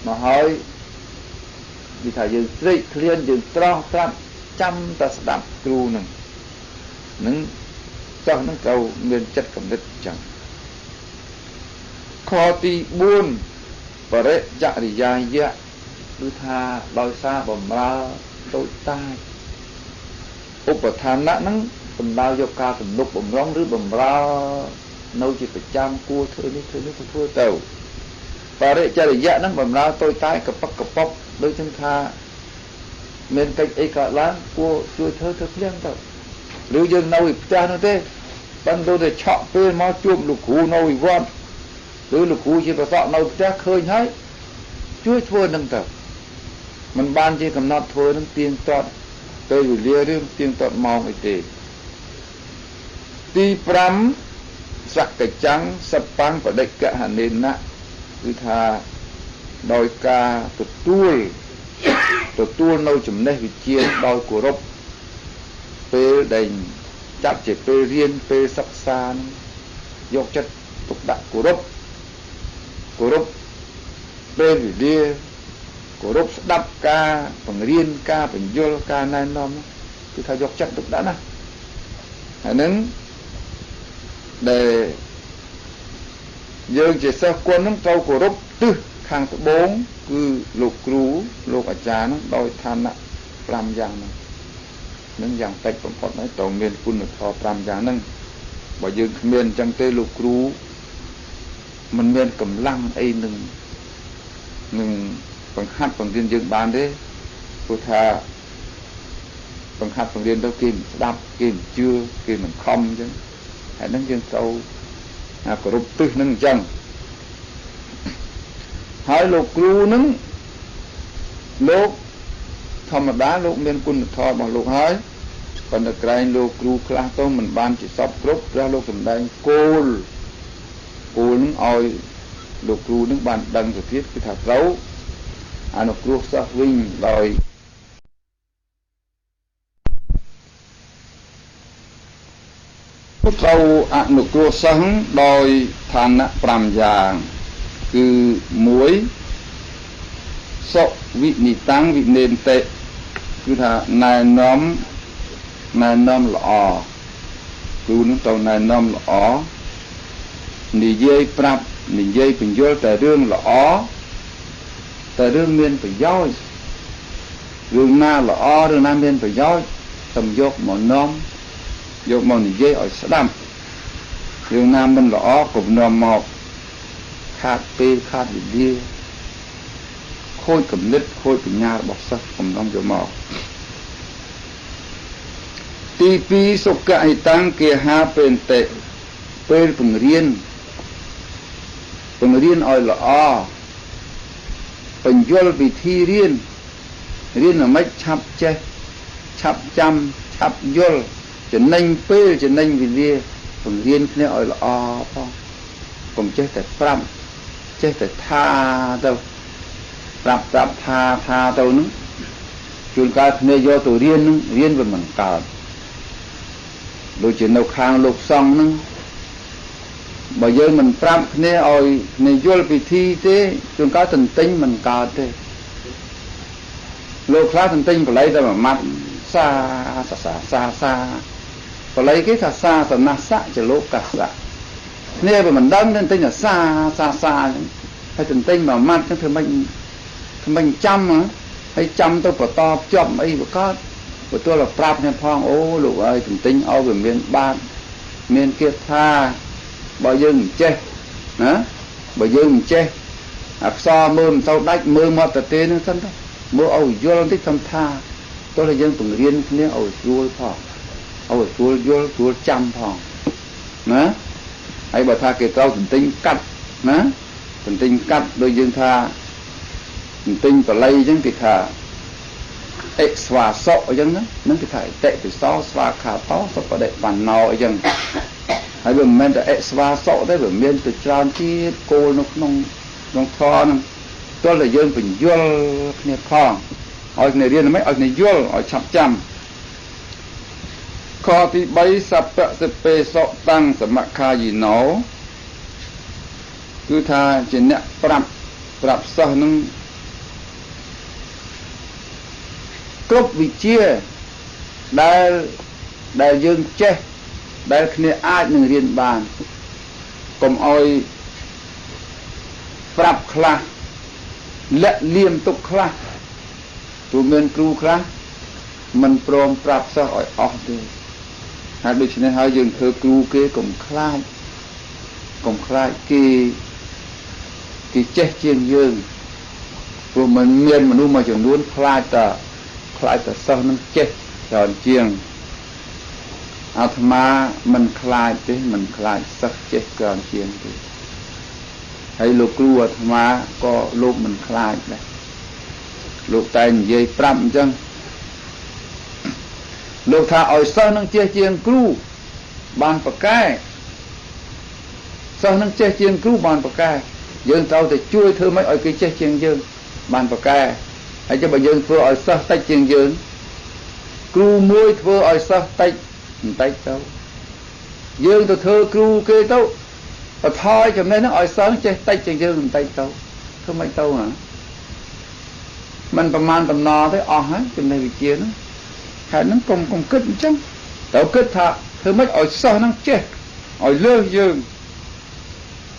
មកហើយនិយាយថាយើងស្រេកឃ្លានយើងត្រោះត្រាប់ចាំតែស្ដាប់គ្រូនឹងចោះនឹងត្រូវមានចិត្តគំនិតអញ្ចឹងខទី4បរិយរិយាយៈគឺថាដោយសារបម្រើតូចតាចឧបឋានៈហ្នឹងសំដៅយកការទំនុកបំរុងឬបំរើនៅជាប្រចាំគួរធ្វើនេះទៅធ្វើទៅបរិយរិយៈហ្នឹងបំរើតូចតាចកប៉ុកដូចជាថាមានកិច្ចអីកើតឡើងគួរជួយធ្វើភ្លាមទៅឬយើងនៅឯផ្ទះនោះទេបានដូចតែឆក់ពេលមកជួបលោកគ្រូនៅឯវត្តឬលោកគ្រូជាប្រសក់នៅផ្ទះឃើញហើយជួយធ្វើនឹងទៅមិនបានជាកំណត់ធ្វើនឹងទៀងទាត់ពេលវេលាឬទៀងទាត់ម៉ោងអីទេទី5សក្កចាំងសបាំងបដិកហនេនៈគឺថាដោយការទទួលនៅចំណេះវិជ្ជាដោយគោរព ពេលដែលចាត់ជាពេលរៀនពេលសិក្សាយកចិត្តទុកដាក់គោរពពេលវេលាគោរពស្ដាប់ការបង្រៀនការបញ្យល់ការណែនាំគឺថាយកចិត្តទុកដាក់ណាហើយនឹងដែលយើងជាសិស្សគុណនឹងត្រូវគោរពទិសខាងត្បូងគឺលោកគ្រូលោកអាចារ្យនឹងដោយឋានៈ5យ៉ាងហ្នឹងយ៉ាងតិចបំផុតហើយត្រូវមានគុណធម៌5យ៉ាងហ្នឹងបើយើងគ្មានអញ្ចឹងទេលោកគ្រូមិនមានកម្លាំងអីនឹងបង្ហាត់បង្រៀនយើងបានទេព្រោះថាបង្ហាត់បង្រៀនទៅគេមិនស្ដាប់គេមិនជឿគេមិនខំអញ្ចឹងហើយហ្នឹងយើងត្រូវគោរពទិសហ្នឹងអញ្ចឹងហើយលោកគ្រូហ្នឹងលោកធម្មតាលោកមានគុណធម៌របស់លោកហើយប៉ុន្តែក្រែងលោកគ្រូខ្លះទៅមិនបានជាសពគ្រប់ព្រះលោកសម្ដែងគោលហ្នឹងឲ្យលោកគ្រូនឹងបានដឹងទៅទៀតគឺថាត្រូវអនុគ្រោះសិស្សវិញដោយត្រូវអនុគ្រោះសិស្សដោយឋានៈ5យ៉ាងគឺ1សុវិនិតាំងវិនេនតិគឺថាណែនាំល្អគ្រូនឹងត្រូវណែនាំល្អនិយាយប្រាប់និយាយបញ្យល់តែរឿងល្អតែរឿងមានប្រយោជន៍រឿងណាល្អរឿងណាមានប្រយោជន៍ខ្ញុំយកមកនាំយកមកនិយាយឲ្យស្ដាប់រឿងណាមិនល្អកុំនាំមកខាតពេលខាតវេលាខូចគំនិតខូចបញ្ញារបស់សិស្សកុំនាំយកមកទី2សុខៈហិតាំងគេហាពេនតិពេលបង្រៀនឲ្យល្អបញ្យល់វិធីរៀនឲ្យមិនឆាប់ចេះឆាប់ចាំឆាប់យល់ចំណេញពេលចំណេញវេលាបង្រៀនគ្នាឲ្យល្អផងកុំចេះតែប្រាប់ចេះតែថាទៅប្រាប់ថាទៅនឹងជួនកាលគ្នាយកទៅរៀននឹងរៀនវាមិនកើតដូចជានៅខាងលោកសង្ឃនឹងបើយើងមិនប្រាប់គ្នាឲ្យគ្នាយល់ពិធីទេជួនកាលទន្ទិញមិនកើតទេលោកខ្លះទន្ទិញបល័យតែមួយម៉ាត់សាបល័យគេថាសាសនសៈចលោកកសៈគ្នាវាមិនដឹងទន្ទិញថាសាហើយទន្ទិញមួយម៉ាត់ចឹងធ្វើមិនចាំហើយចាំទៅបន្តភ្ជាប់អីប្រកាសបន្ទាល់ប្រាប់គ្នាផងអូលោកអើយទន្ទិញឲ្យវាមានបាតមានគាថាបើយើងមិនចេះណាបើយើងមិនចេះអក្សរមើលមិនទៅដាច់មើលមកទៅទេនឹងសិនទៅមើលឲ្យយល់បន្តិចខ្ញុំថាទោះតែយើងបង្រៀនគ្នាឲ្យស្រួលផងឲ្យស្រួលយល់ស្រួលចាំផងណាហើយបើថាគេត្រូវទន្ទិញកាត់ណាទន្ទិញកាត់ដូចយើងថាទន្ទិញបល័យអញ្ចឹងគេថាអិស្វាសអញ្ចឹងណានឹងគេថាអតិពិសោស្វាខាតោសបដិបណ្ណោអញ្ចឹងហើយវាមិនមែនតែអិស្វាសទេវាមានទៅច្រើនទៀតគោលនៅក្នុងធម៌ហ្នឹងទោះតែយើងបញ្យល់គ្នាផងឲ្យគ្នារៀនមិនឲ្យគ្នាយល់ឲ្យឆាប់ចាំខទី3សពសិពេសោតាំងសមខាយិណោគឺថាជាអ្នកប្រាប់សិស្សនឹងគ្រប់វិជ្ជាដែលយើងចេះដែលគ្នាអាចនឹងរៀនបានកុំឲ្យប្រាប់ខ្លះលាក់លៀមទុកខ្លះព្រោះមានគ្រូខ្លះមិនព្រមប្រាប់សិស្សឲ្យអស់ទេហើយដូច្នេះហើយយើងធ្វើគ្រូគេកុំខ្លាចគេចេះជាងយើងព្រោះมันមានមនុស្សមួយចំនួនខ្លាចតែសិស្សនឹងចេះច្រើនជាងអាត្មាមិនខ្លាចទេមិនខ្លាចសិស្សចេះច្រើនជាងទេហើយលោកគ្រូអាត្មាក៏លោកមិនខ្លាចដែរលោកតែនិយាយប្រាប់អញ្ចឹងលោកថាឲ្យសិស្សនឹងចេះជាងគ្រូបានប្រកែសិស្សនឹងចេះជាងគ្រូបានប្រកែយើងត្រូវតែជួយធ្វើម៉េចឲ្យគេចេះជាងយើងបានប្រកែហើយចាំបើយើងធ្វើឲ្យសិស្សតិចជាងយើង គ្រូមួយធ្វើឲ្យសិស្សតិចបន្តិចទៅយើងទៅធ្វើគ្រូគេទៅបន្ថយចំណេះហ្នឹងឲ្យសិស្សចេះតិចជាងយើងបន្តិចទៅធ្វើមិនទៅហ៎มันប្រមាណដំណរទេអស់ហើយចំណេះវិជ្ជាហ្នឹងហេតុហ្នឹងកុំគិតអញ្ចឹងត្រូវគិតថាធ្វើម៉េចឲ្យសិស្សហ្នឹងចេះឲ្យលើសយើង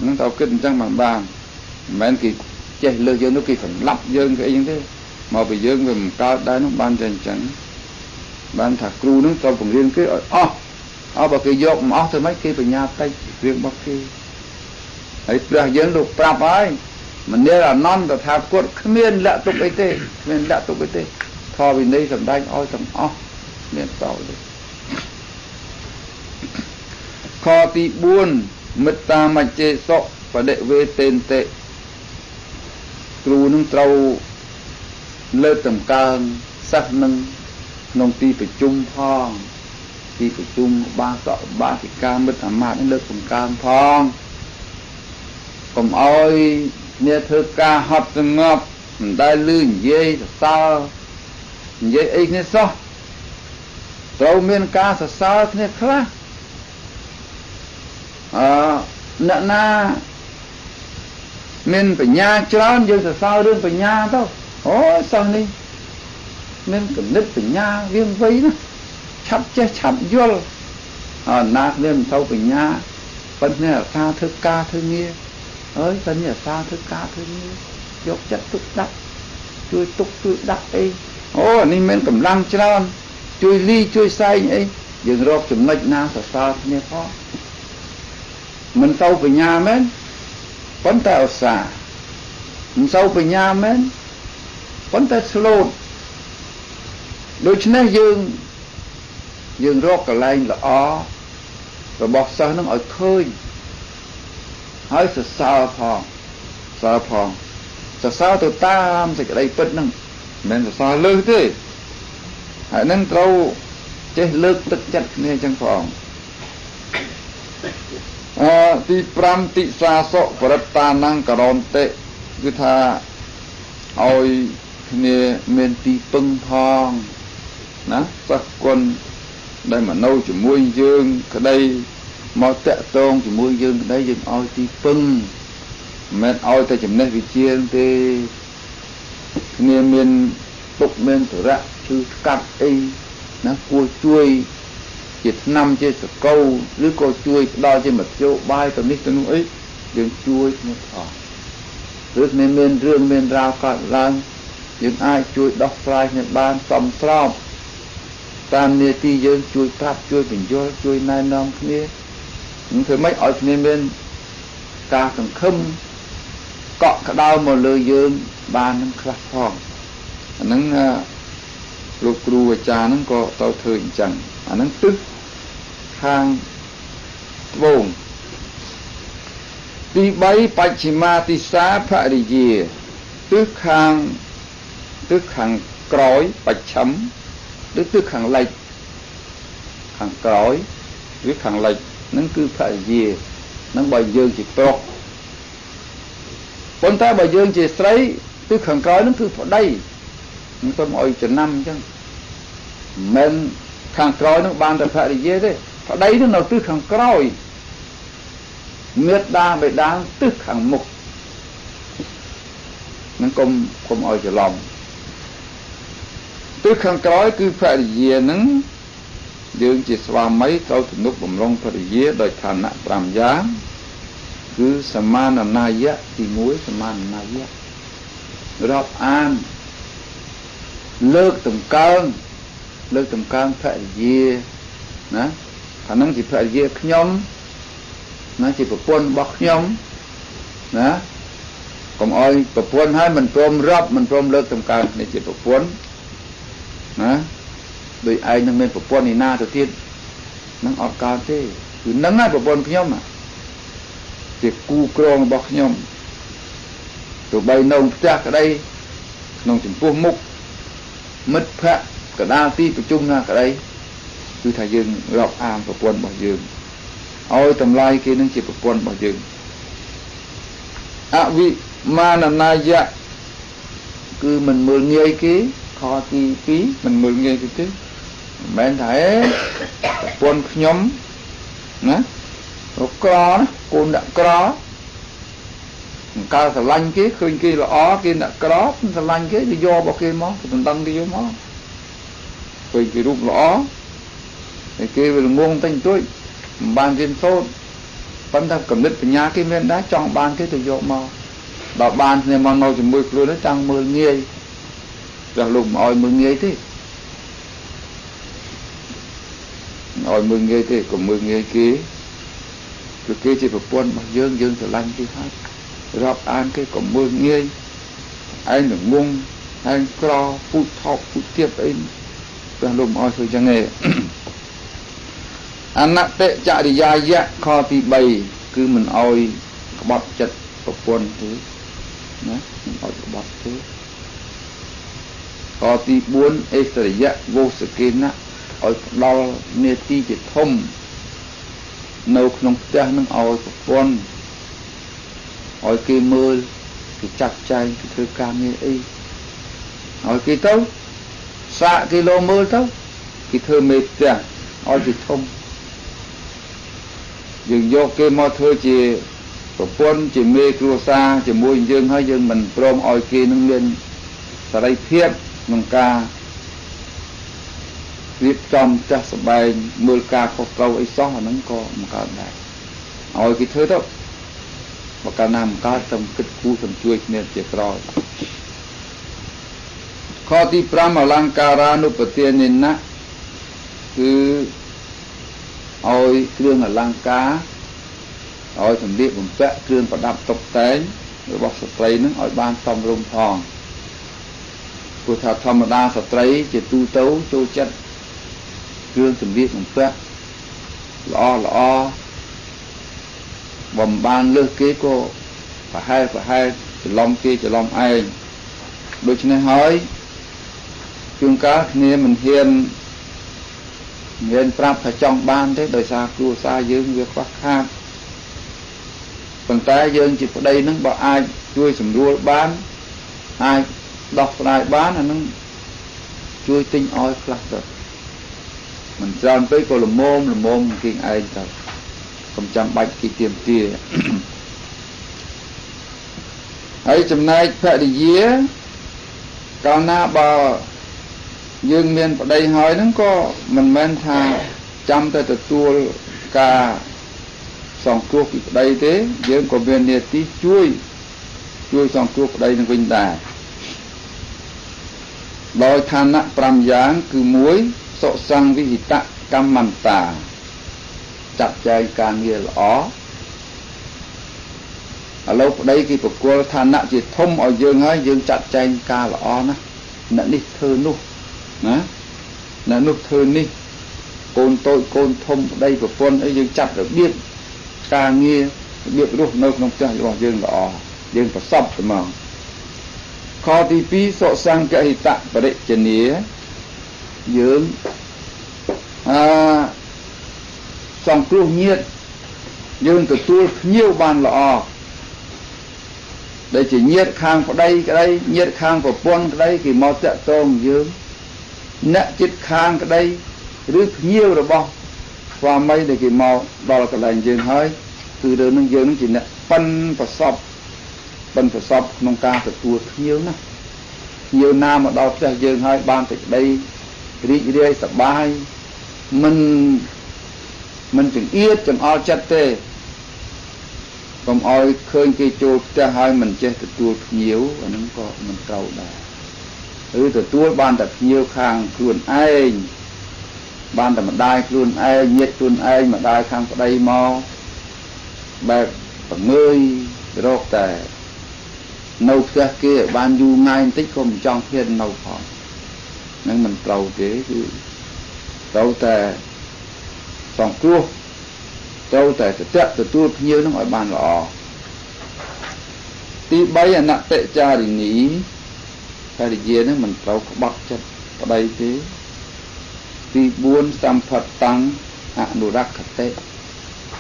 ហ្នឹងត្រូវគិតអញ្ចឹងបានមិនមែនគេចេះលើសយើងនោះគេសម្លាប់យើងគេអីចឹងទេមកពីយើងវាមិនកើតដែរនោះបានតែអញ្ចឹងបានថាគ្រូនឹងត្រូវបង្រៀនគេឲ្យអស់បើគេយកមិនអស់ធ្វើម៉េចគេបញ្ញាតិចរឿងរបស់គេហើយព្រះយើងលោកប្រាប់ហើយមនាលអនន្តតថាគតគ្មានលក្ខទុកអីទេគ្មានលក្ខទុកអីទេធម៌វិន័យសម្ដែងឲ្យទាំងអស់មានតោទេខទី4មិត្តាមច្ចេសុបដិវេតេនតិគ្រូនឹងត្រូវលើកតម្កើងសិស្សនឹងក្នុងទីប្រជុំផងទីប្រជុំបាសកបាសិកាមិត្តអាមាត្យនឹងលើកតម្កើងផងកុំអោយអ្នកធ្វើការហត់ស្ងប់មិនដែលលឺនិយាយសរសើរនិយាយអីគ្នាសោះត្រូវមានការសរសើរគ្នាខ្លះអ្នកណាមានបញ្ញាច្រើនយើងសរសើររឿងបញ្ញាទៅអូសិស្សនេះមានគំនិតបញ្ញាវាងវៃណាឆាប់ចេះឆាប់យល់ណាគ្នាមិនទៅបញ្ញាប៉ុន្តែអាសាធ្វើការធ្វើងារហើយតែនេះអាសាធ្វើការធ្វើងារយកចិត្តទុកដាក់ជួយទុកជួយដាក់អីអូនេះមានកម្លាំងច្រើនជួយលីជួយសែងអីយើងរកចំណុចណាសរសើរគ្នាផងមិនទៅបញ្ញាមែនប៉ុន្តែឧស្សាហ៍មិនទៅបញ្ញាមែនប៉ុន្តែស្លូតដូច្នេះយើងរកកន្លែងល្អរបស់សិស្សនឹងឲ្យឃើញហើយសរសើរផងសរសើរទៅតាមសេចក្តីពិតហ្នឹងមិនមែនសរសើរលើសទេហើយនឹងត្រូវចេះលើកទឹកចិត្តគ្នាអញ្ចឹងផងទី5តិសាសៈបរិត្តានង្ករនតិគឺថាឲ្យគ្នាមានទីពឹងផងណាសិស្សគុណដែលមកនៅជាមួយយើងក្តីមកតាក់ទងជាមួយយើងក្តីយើងឲ្យទីពឹងមិនមែនឲ្យតែចំណេះវិជ្ជាទេគ្នាមានទុកមានធរៈឈឺស្កាត់អីណាគួរជួយជាឆ្នាំជាសកលឬក៏ជួយផ្ដល់ជាមធ្យោបាយទៅនេះទៅនោះអីយើងជួយគ្នាផងឬគ្នាមានរឿងមានរ៉ាវកើតឡើងយើងអាចជួយដោះស្រាយគ្នាបានសមស្របតាមនាទីយើងជួយប្រាប់ជួយបញ្យល់ជួយណែនាំគ្នានឹងធ្វើម៉េចឲ្យគ្នាមានការសង្ឃឹមកក់ក្ដៅមកលើយើងបាននឹងខ្លះផងអាហ្នឹងលោកគ្រូអាចារ្យហ្នឹងក៏ទៅធ្វើអញ្ចឹងអាហ្នឹងទិសខាងត្បូងទី3បច្ឆិមាទិសាភរិយាទិសខាងក្រោយបច្ឆិមឬទិសខាងលិចខាងក្រោយឬខាងលិចហ្នឹងគឺភរិយាហ្នឹងបើយើងជាប្រុសប៉ុន្តែបើយើងជាស្រីទិសខាងក្រោយហ្នឹងគឺប្តីខ្ញុំសូមឲ្យចំណាំអញ្ចឹងមិនខាងក្រោយហ្នឹងបានតែភរិយាទេប្តីហ្នឹងនៅទិសខាងក្រោយមេត្តាបិតាទិសខាងមុខនឹងកុំឲ្យច្រឡំទិសខាងក្រោយគឺភរិយាហ្នឹងយើងជាស្វាមីត្រូវទំនុកបំរុងភរិយាដោយឋានៈ5យ៉ាងគឺសមានណាយៈទី1សមានណាយៈរាប់អានលើកតម្កើងភរិយាណាអាហ្នឹងជាភរិយាខ្ញុំណាជាប្រពន្ធរបស់ខ្ញុំណាកុំអោយប្រពន្ធហើយមិនព្រមរាប់មិនព្រមលើកតម្កើងនេះជាប្រពន្ធណាដោយឯងនឹងមានប្រពន្ធឯណាទៅទៀតនឹងអត់កើតទេគឺនឹងហើយប្រពន្ធខ្ញុំជាគូក្រងរបស់ខ្ញុំទោះបីនៅផ្ទះក្តីក្នុងចំពោះមុខមិត្តភក្តិកដាលទីប្រជុំណាក្តីគឺថាយើងរាប់អានប្រពន្ធរបស់យើងឲ្យតម្លៃគេនឹងជាប្រពន្ធរបស់យើងអវិមាននាយៈគឺមិនមើលងាយគេខទី2មិនមើលងាយគេទេ men thấy quân nhóm nè nó cò đó côn đã cò cao thằng lanh cái khơi kia là ó kia đã cò thằng lanh cái thì do bao kia mó thằng tăng kia mó khơi kia rút lõ cái kia là ngôn thanh tuổi ban viên thôn vẫn thằng cầm đứt nhà cái men đá trong ban cái từ do mò đào ban thì mà nói chỉ mười luôn nó tăng 10 nghề rồi lùng oi 10 nghề thế oi 10 nghề thế còn 10 nghề kia cái kia chỉ phải quân mà dương dương thì lanh cái hết rập an cái còn 10 nghề anh được ngung anh cro phút thọ phút tiếp ấy rồi lùng oi thôi chẳng nghề anh nặng tệ chạy đi dài dạ kho thì bày cứ mình oi bọt chật của quân thứ nè mình oi bọt thứ kho thì 4 ấy dạ vô sự kiến á oi đo nê ti chỉ thông nấu nông teh nâng oi của quân oi kia mưa thì chặt chay thì thưa ca nghe ấy oi kia tấu xạ kia lô mưa tấu thì thưa mệt teh oi thì thông dừng vô cái mò thưa chỉ của quân chỉ mê cua xa chỉ môi dương hay dương mình prom oi kia nâng lên tại đây thiếp nông ca viết trong cho sập bài mưa ca có câu ấy xóa nó có một cái này oi cái thứ đó một cái nam ca tâm kích cú tâm chui nên chỉ rồi kho ti pram alankara nu patien nên na cứ oiเครื่อง อลังการ oi សម្លៀកបំពាក់ គ្រឿង ប្រដាប់តុបតែង របស់ ស្ត្រី នឹង oi បាន សមរម្យ ផង ព្រោះ ថា ធម្មតា ស្ត្រី ជា ទូទៅ ចូល ចិត្ត គ្រឿង សម្លៀកបំពាក់ ល្អ ល្អ បំ បាន លើស គេ ក៏ ប្រហែល ច្រឡំ គេ ច្រឡំ ឯង ដូច្នេះ ហើយ ជួន កាល គ្នា មិន ហ៊ាន មានប្រាប់ថាចង់បានទេដោយសារគ្រួសារយើងវាខ្វះខាតប៉ុន្តែយើងជាប្តីនឹងបើអាចជួយសម្រួលបានអាចដោះស្រាយបានអានឹងជួយទិញឲ្យខ្លះទៅមិនច្រើនពេកក៏ល្មមគេឯងទៅកុំចាំបាច់គេទៀមទាហើយចំណែកភរិយាកាលណាបើយើងមានប្តីហើយហ្នឹងក៏មិនមែនថាចាំតែទទួលការសង្គ្រោះពីប្តីទេយើងក៏មាននាទីជួយសង្គ្រោះប្តីនឹងវិញដែរដោយឋានៈ5យ៉ាងគឺ1សុសង្វិហិតកម្មន្តាចាត់ចែងការងារល្អឥឡូវប្តីគេប្រគល់ឋានៈជាធំឲ្យយើងហើយយើងចាត់ចែងការល្អណាអ្នកនេះធ្វើនោះណាអ្នកនោះធ្វើនេះកូនតូចកូនធំប្តីប្រពន្ធអីយើងចាត់របៀបការងាររបៀបរស់នៅក្នុងផ្ទះរបស់យើងល្អយើងប្រសពហ្មងខទី2សុសង្កហិតបរិជ្ជនីយើងសង្គ្រោះញាតិយើងទទួលភ្ញៀវបានល្អដែលជាញាតិខាងប្តីក្តីញាតិខាងប្រពន្ធក្តីគេមកតាក់ទងយើងអ្នកចិត្តខាងក្តីឬភ្ញៀវរបស់ស្វាមីដែលគេមកដល់កន្លែងយើងហើយគឺរឿងនឹងយើងនឹងជាអ្នកប៉ិនប្រសពក្នុងការទទួលភ្ញៀវណាភ្ញៀវណាមកដល់ផ្ទះយើងហើយបានតែក្តីរីករាយសប្បាយមិនចង្អៀតចង្អល់ចិត្តទេកុំឲ្យឃើញគេចូលផ្ទះហើយមិនចេះទទួលភ្ញៀវអាហ្នឹងក៏មិនត្រូវដែរឬទទួលបានតែភ្ញៀវខាងខ្លួនឯងបានតែម្ដាយខ្លួនឯងញាតិខ្លួនឯងម្ដាយខាងប្តីមកបែបបង្ងើយរកតែនៅផ្ទះគេបានយូរថ្ងៃបន្តិចក៏មិនចង់ហ៊ាននៅផងហ្នឹងមិនត្រូវទេគឺត្រូវតែសង្គ្រោះត្រូវតែទទួលភ្ញៀវនឹងឲ្យបានល្អទី3អនតិចារិនីភរិយានឹងមិនត្រូវក្បត់ចិត្តប្តីទេទី4សម្ផត្តតាំងអនុរក្ខតិ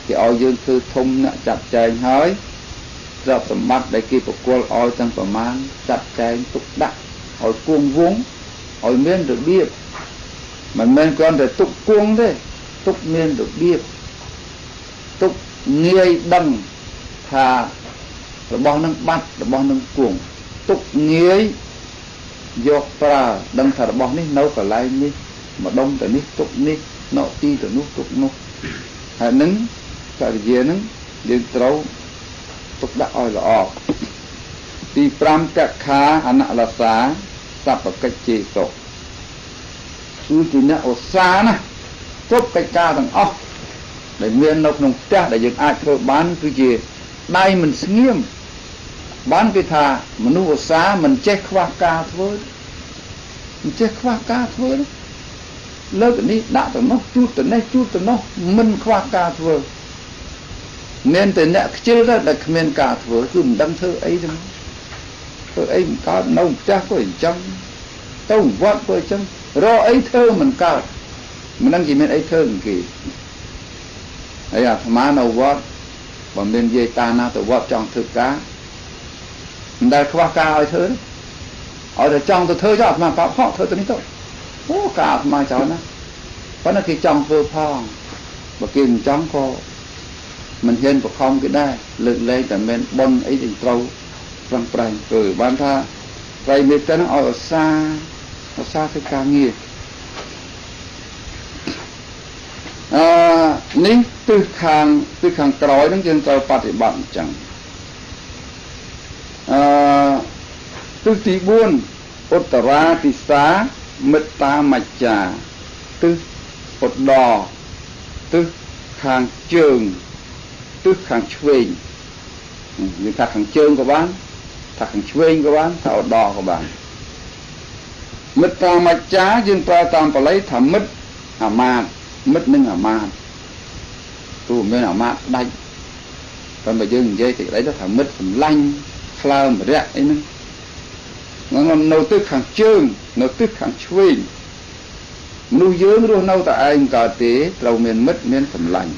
គេឲ្យយើងធ្វើធំអ្នកចាត់ចែងហើយទ្រព្យសម្បត្តិដែលគេប្រគល់ឲ្យទាំងប្រមាណចាត់ចែងទុកដាក់ឲ្យគង់វង្សឲ្យមានរបៀប mình men con để tục cuông thế tục miên được biết tục nghe đằng thà là bao năng bắt là bao năng cuồng tục nghe dọc pra đằng thà là bao ní nấu cả lại ní mà đông từ ní tục ní nọ ti từ nút tục nút hay nứng cả gì nứng đi trâu tục đã oi là ọ ti pram cắt khá anh là xá sắp ở cách chế sổ cứ chỉ nè ở xa nè chốt cách ca thằng ốc để miền nông nông cha để dựng ai thôi bán cứ gì đây mình nghiêm bán cái thà mình nuôi ở xa mình chết khoa ca thôi mình chết khoa ca thôi đó lớp cái ní đã tụi nó chút tụi nó mình khoa ca thôi nên từ nè chưa ra là miền cả thôi cứ mình đăng thơ ấy thôi thơ ấy mình có nông cha có hình trong tông vót có trong rồi ấy thơ mình cao mình đang chỉ miền ấy thơ mình kỳ ấy à má nấu vót và bên dây ta na tụi vót trong thực cá mình đang khoa ca ấy thơ đấy ở đây trong tụi thơ cho mà họ thơ tụi ní thôi ô cả mà cháu nó có nó khi trong thơ phong và kia mình trong có mình hiện của không cái đây lực lên tại bên bon ấy thì trâu răng prang rồi ban tha vậy mình cho nó ở xa thì càng nhiều ní từ hàng cõi đến trên tàu phát bản chẳng từ tí buôn Uttara tí xá mít ta mạch trà từ Phật đò từ hàng trường từ hàng chuyên như thật hàng trường của bạn thật hàng chuyên của bạn thảo đò của bạn mít ta mạch trá dương ta tam và lấy thả mít à mạt mít nâng à mạt tù bên à mạt đánh còn bây giờ dây thì lấy nó thả mít phần lanh phao mà rẽ ấy nâng nó nấu tức hàng chương nấu tức hàng chuyên nuôi dưỡng luôn nấu tại anh cả tế đầu miền mít miền phần lành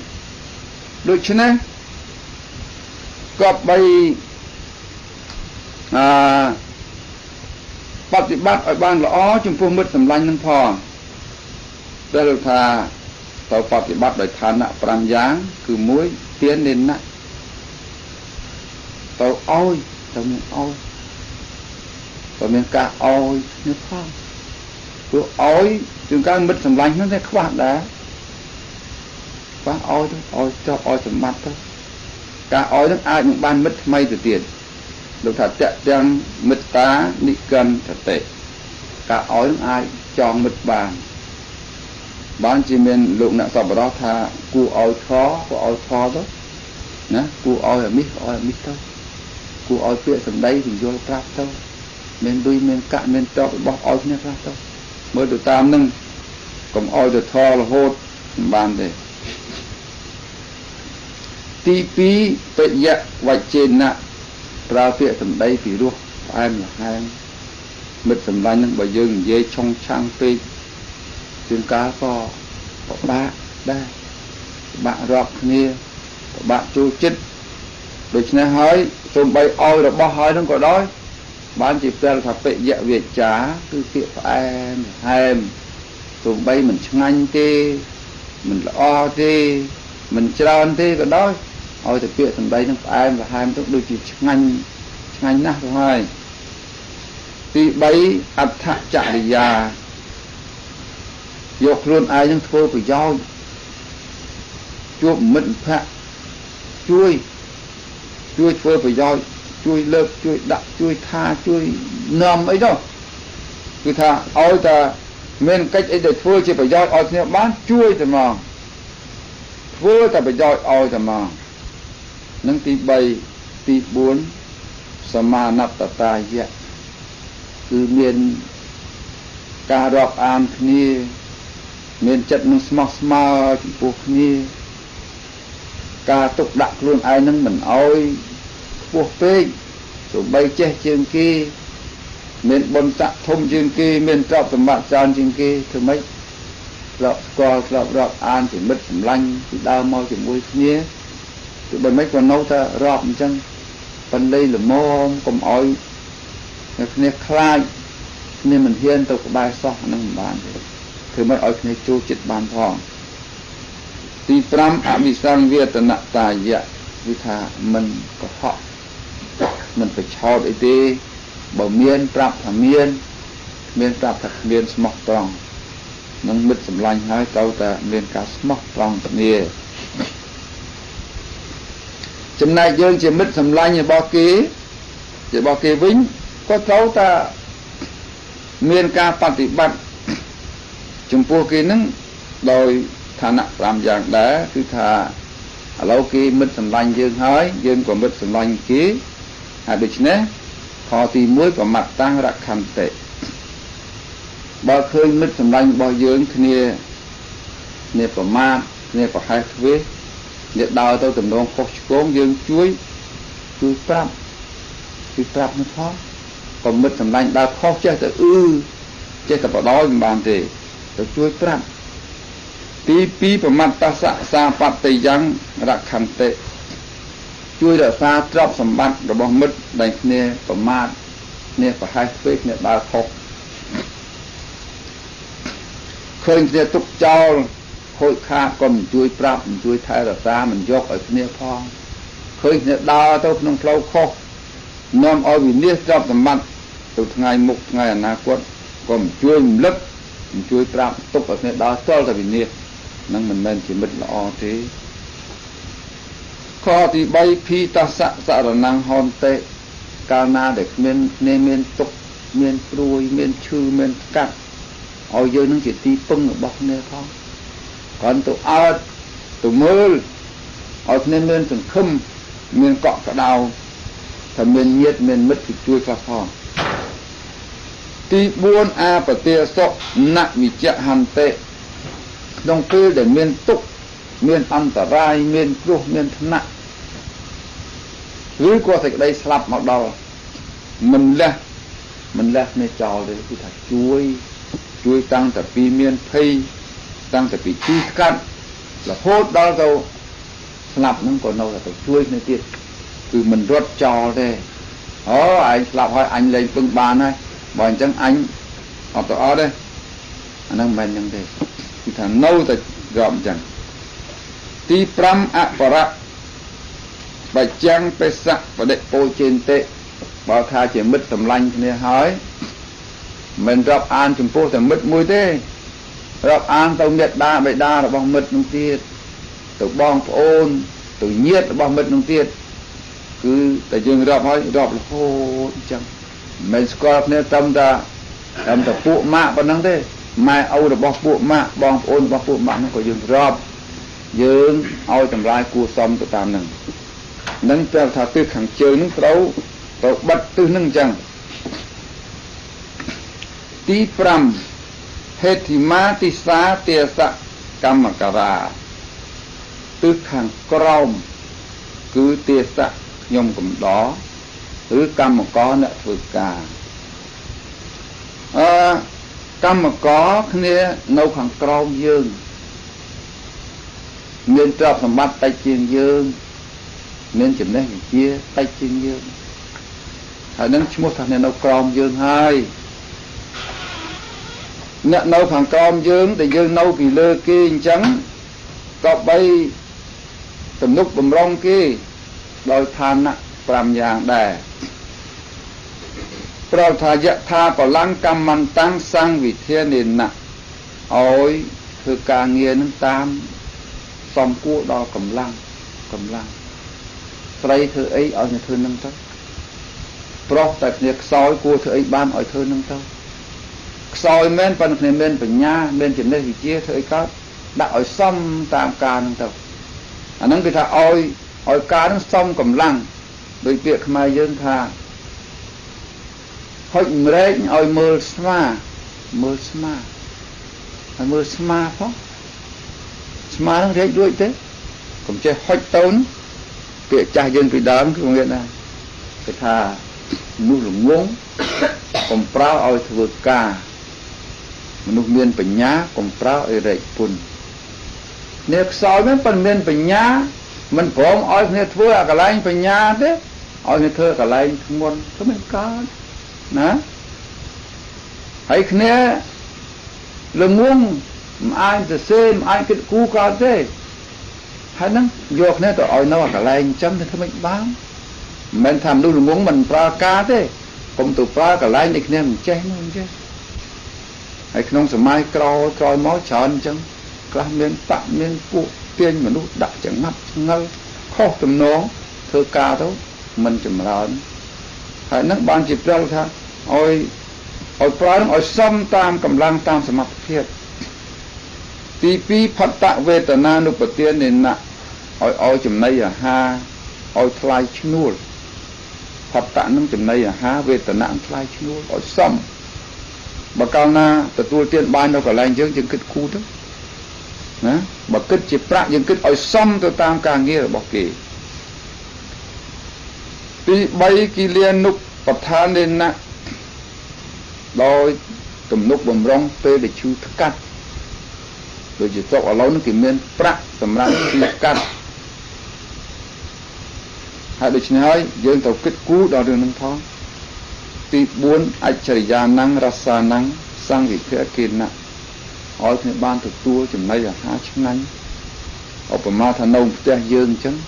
được chứ nè có bay bắt thì bắt ở ban lõ trong phương mít phần lành nâng phò đây là thà tàu bắt thì bắt để thà nạ pram giáng cứ muối tiến lên nạ tàu ôi tàu miền ôi tàu miền cá ôi nước phong cứ ôi chúng ta mít sầm lanh nó sẽ các bạn đã quá ôi thôi ôi cho ôi sầm mặt thôi cá ôi nó ai những ban mít may từ tiền được thật chạy đang mít tá đi cần thật tệ cá ôi nó ai cho mít bán chỉ mình lượng nặng sập vào đó tha cu ôi khó đó nè cu ôi ở mít thôi cu ôi kia sầm đây thì vô trap thôi mình đuôi mình cạn mình cho bóc ôi nha ra thôi mới được tam nâng còn ôi được thò là hốt bàn để tí phí bệnh dạ vạch trên nạ ra phía tầm đây thì ruột em là hai mít tầm lanh nâng bởi dương dây trong trang phê trên cá có ba đây bạn rọc nia bạn chú chích được nên hỏi tụi bay ôi là bao hỏi nó có đói bán chỉ là thật bệnh dạ việc trả cứ kiện em hèm tụi bay mình nhanh tê mình lo tê mình tròn tê cái đó ôi thì chuyện thằng đây nó em và hai nó đôi chỉ nhanh nè thôi thì bay ắt thạ chạy đi già dọc luôn ai nhưng thôi phải do chuột mịn phạ chui thôi phải do chui lớp chui đặt chui tha chui nằm ấy đâu cứ tha ôi ta men cách ấy để thôi chỉ phải do ôi thì bán chui thì mà thôi ta phải do ôi thì mà nâng tí 3 tí 4 sama nắp ta dạ cứ miền cà rọc an kia miền chất nâng smart buộc kia cà tục đặt luôn ai nâng mình ôi buộc phê tụi bay che chương kia miền bồn sạ thông chương kia miền trọc tụi bạn tròn chương kia thưa mấy rọc an thì mất lanh thì đau mau thì mùi kia tụi bay mấy còn nấu ta rọc chân phần đây là mô còn ôi nè khai nên mình hiên tụi có bài sọ nâng bàn ធ្វើមិនឲ្យគ្នាចូលចិត្តបានផងទី5អវិសង្វេទនតាយៈគឺថាមិនកុហកមិនប្រឆោតអីទេបើមានប្រាប់ថាមានប្រាប់ថាគ្មានស្មោះត្រង់នឹងមិត្តសម្លាញ់ហើយត្រូវតែមានការស្មោះត្រង់គ្នាចំណែកយើងជាមិត្តសម្លាញ់របស់គេវិញក៏ត្រូវតែមានការបប្រតិបត្តិចំពោះគេនឹងដោយឋានៈ5យ៉ាងដែរគឺថាឥឡូវគេមិត្តសម្លាញ់យើងហើយយើងក៏មិត្តសម្លាញ់គេហើយដូច្នេះខទី1ប្រមត្តតាំងរខន្តិបើឃើញមិត្តសម្លាញ់របស់យើងគ្នាប្រមាទគ្នាប្រហែសធ្វេសអ្នកដើរទៅតំណងខុសឆ្គងយើងជួយប្រាប់នោះផងក៏មិត្តសម្លាញ់ដើរខុសចេះតែចេះតែបដោយមិនបានទេទៅជួយប្រាប់ទី2ប្រមត្តសៈសាបត្តិយ៉ាងរខន្តិជួយរក្សាទ្រព្យសម្បត្តិរបស់មិត្តដែលគ្នាប្រមាទគ្នាប្រហែសធ្វេសគ្នាដើរខុសឃើញគ្នាទុកចោលខូចខាតក៏មិនជួយប្រាប់មិនជួយថែរក្សាមិនយកឲ្យគ្នាផងឃើញគ្នាដើរទៅក្នុងផ្លូវខុសនាំឲ្យវិនាសទ្រព្យសម្បត្តិទៅថ្ងៃមុខថ្ងៃអនាគតក៏មិនជួយរំលឹកមិនជួយប្រាប់ទុកឲ្យគ្នាដើរស្ទល់តែវិនាសនឹងមិនមែនជាមិត្តល្អទេខទី3ភីតសៈសរណង្ហន្តិកាលណាដែលគ្មានគ្នាមានទុកមានព្រួយមានឈឺមានស្កាត់ឲ្យយើងនឹងជាទីពឹងរបស់គ្នាផងគ្រាន់ទៅអើតទៅមើលឲ្យគ្នាមានសង្ឃឹមមានកក់ក្ដៅថាមានញាតិមានមិត្តជួយខ្លះផងទី4អាបតិសុណវិជ្ជហន្តិក្នុងពេលដែលមានទុក្ខមានអន្តរាយមានគ្រោះមានថ្នាក់ឬក៏សេចក្តីស្លាប់មកដល់មិនលះគ្នាចោលទេគឺថាជួយតាំងតែពីមានភ័យតាំងតែពីទីស្កាត់រហូតដល់ទៅស្លាប់ហ្នឹងក៏នៅតែទៅជួយគ្នាទៀតគឺមិនរត់ចោលទេអូឯងស្លាប់ហើយអញលែងពឹងបានហើយបើអញ្ចឹងអញអត់ទៅអត់ទេអាហ្នឹងមិនមែនអញ្ចឹងទេគឺថានៅតែរាប់អញ្ចឹងទី5អបរៈបច្ចੰបេសៈបដិពោជេនតិបើថាជាមិត្តសម្លាញ់គ្នាហើយមិនរាប់អានចំពោះតែមិត្តមួយទេរាប់អានទៅមេត្តាបិតារបស់មិត្តនោះទៀតទៅបងប្អូនទៅញាតិរបស់មិត្តនោះទៀតគឺតែយើងរាប់ហើយរាប់រហូតអញ្ចឹងមិនស្គាល់គ្នាត្រឹមតែពួកម៉ាក់ប៉ុណ្ណឹងទេម៉ែឪរបស់ពួកម៉ាក់បងប្អូនរបស់ពួកម៉ាក់នោះក៏យើងរាប់យើងឲ្យតម្លៃគួរសមទៅតាមនឹងតែថាទិសខាងជើងនឹងត្រូវបិទទិសនឹងអញ្ចឹងទី5ហេតិមាទិសាទេសកម្មការាទិសខាងក្រោមគឺទេសៈខ្ញុំកំដរឬកម្មករអ្នកធ្វើការកម្មករគ្នានៅខាងក្រោមយើងមានទ្រព្យសម្បត្តិតិចជាងយើងមានចំណេះវិជ្ជាតិចជាងយើងហើយនឹងឈ្មោះថាអ្នកនៅក្រោមយើងហើយអ្នកនៅខាងក្រោមយើងដែលយើងនៅពីលើគេអញ្ចឹងក៏បីទំនុកបំរុងគេដោយឋានៈ5យ៉ាងដែរប្រថាយថាបលាំងកម្មន្តੰសង្ឃវិធានេនៈឲ្យធ្វើការងារនឹងតាមសំគួរដល់កម្លាំងស្រីធ្វើអីឲ្យអ្នកធ្វើនឹងទៅប្រុសតែគ្នាខ្សោយគួរធ្វើអីបានឲ្យធ្វើនឹងទៅខ្សោយមែនប៉ុន្តែគ្នាមានបញ្ញាមានចំណេះវិជ្ជាធ្វើអីកើតដាក់ឲ្យសមតាមការនឹងទៅអាហ្នឹងគេថាឲ្យការនឹងសមកម្លាំងដោយពាក្យខ្មែរយើងថាហុចម្រែកឲ្យមើលស្មាហើយមើលស្មាផងស្មានឹងរែករួចទេកុំចេះហុចតូនពាក្យចាស់យើងពីដើមគឺមានណាគេថាមនុស្សល្ងងកុំប្រើឲ្យធ្វើការមនុស្សមានបញ្ញាកុំប្រើឲ្យរែកពុនអ្នកខ្សោយមិនប៉ុន្មានបញ្ញាមិនព្រមឲ្យគ្នាធ្វើអាកន្លែងបញ្ញាទេឲ្យគ្នាធ្វើកន្លែងធ្ងន់គឺមិនកើតណាហើយគ្នា lưng muông ai từ xem ai kết cú cao thế hay năng dọc này tụi oi nó cả lại chấm thì thôi mình bán mình tham lưu lưng muông mình pra cá thế cũng tụi pra cả lại này mình che nó chứ hay không sớm mai coi máu tròn chăng cả miếng tạm miếng cụ tiên mà lúc đặt chẳng mắt ngơ khó tụm nó thơ ca thôi mình chừng lớn hay năng ban chụp ra thôi oi pra nó oi xăm tam cầm lang tam sớm mặt thiệt tí pi phát tạ về tận na nụ bát tiên nên nè oi chừng này ha oi fly chnul phát tạ nâng chừng này ha về tận na fly chnul oi xăm bà cao na tụi tiên ban đâu cả lại chứ chừng kết khu đó nè bà kết chụp ra chừng kết oi xăm tôi tam càng nghe là bỏ kỹ tí bay kỳ liên nụ bát than nên nè đôi tụm nụ bầm rong tê để chú thức cắt rồi chỉ cho ở lâu nó kì miên prạ tầm ra chú cắt hãy được nhìn thấy dương tàu kết cú đo đường nâng phong tí buôn ách chảy ra năng rasa năng sang vị thế kiên nặng ôi thì ban thực tua chùm này là há chức năng ở phần ma thà nông thế dương chấn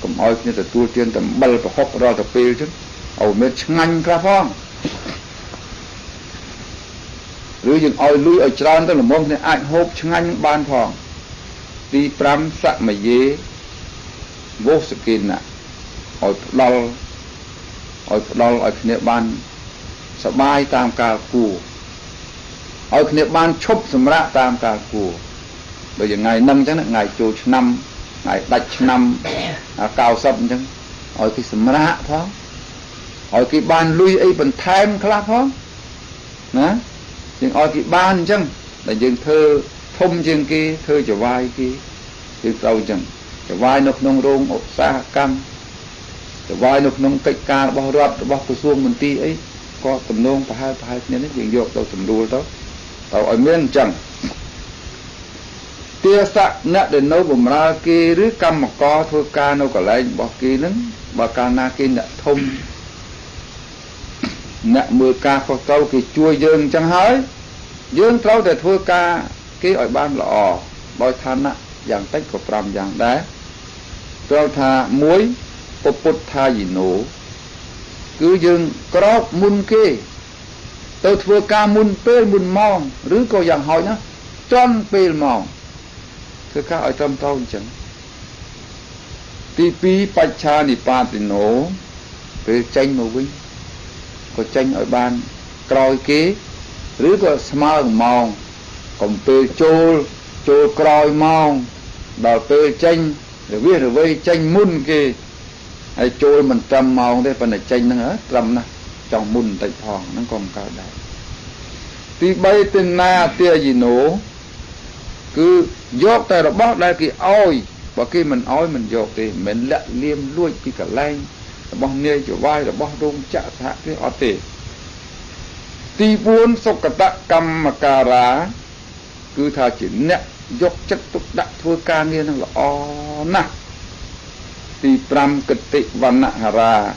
cũng ôi như thực tua tiên tầm bal và hốc ra tập pê chấn ở mấy chức năng ra phong rồi dừng ôi lui ở tròn tức là mong thì ai hộp chức năng ban phong tí pram sạ mà dế vô sự kiên nặng ôi đo ở phía banสบายตามกาลกูเอาขณะบ้านชบสำระตามกาลกูโดยอย่างไงนั่งจังนะไงโจชนำไงดัชนำกาวซับจังเอาที่สำระท้องเอาที่บ้านลุยไอ้เป็นแทมครับท้องนะยังเอาที่บ้านจังแต่ยังเธอทมจังกี้เธอจะวายกี้ยังเราจังจะวายนกนงโรงอุตสาหกรรมจะวายนกนงกิจการบริษัทบกระทรวงมนตรีไอ้ก็ตำนงไปให้เนี่ยนี่ยังยกเราสำรวจเราเอาเมียนจังเตี้ยสักเนี่ยเดินโน้บุมรากีหรือกรรมกรทัวการโนก็เลยบอกกีนั้นบอกการนากีเนี่ยทมเนี่ยมือกาเขาเต้ากีช่วยยืนจังหายยืนเต้าแต่ทัวการกีอ่อยบ้านหล่อบอยทานน่ะอย่างเต็กกับปรามอย่างได้เราทามวยปปุตทายิโนcứ dừng có mun kê tôi vừa ca mun pê mun mong rứ cô dạng hỏi nhá tròn pê mong cứ các ở trong tao chẳng tí pi bạch cha nị pa thì nổ về tranh màu vinh có tranh ở ban coi kế rứ có smile mong còn pê chô coi mong đào pê tranh rồi viết rồi vây tranh mun kê ai trôi mình trầm màu đây phần này tranh nó hết trầm nè trong mùn tại phòng nó còn cao đại thì bay tên na tia gì nổ cứ dọc tay đó bác đây cái oi và khi mình oi mình dọc thì mình lại liêm lui cái cả lanh bong nia chỗ vai là bong rung chạ thạ cái ở tề ti buôn sọc cả tạ cầm mà cà rá cứ thà chỉ nè dọc chất tục đặt thua ca nghe nó là o nè tí pram kịch tị văn nạ hà ra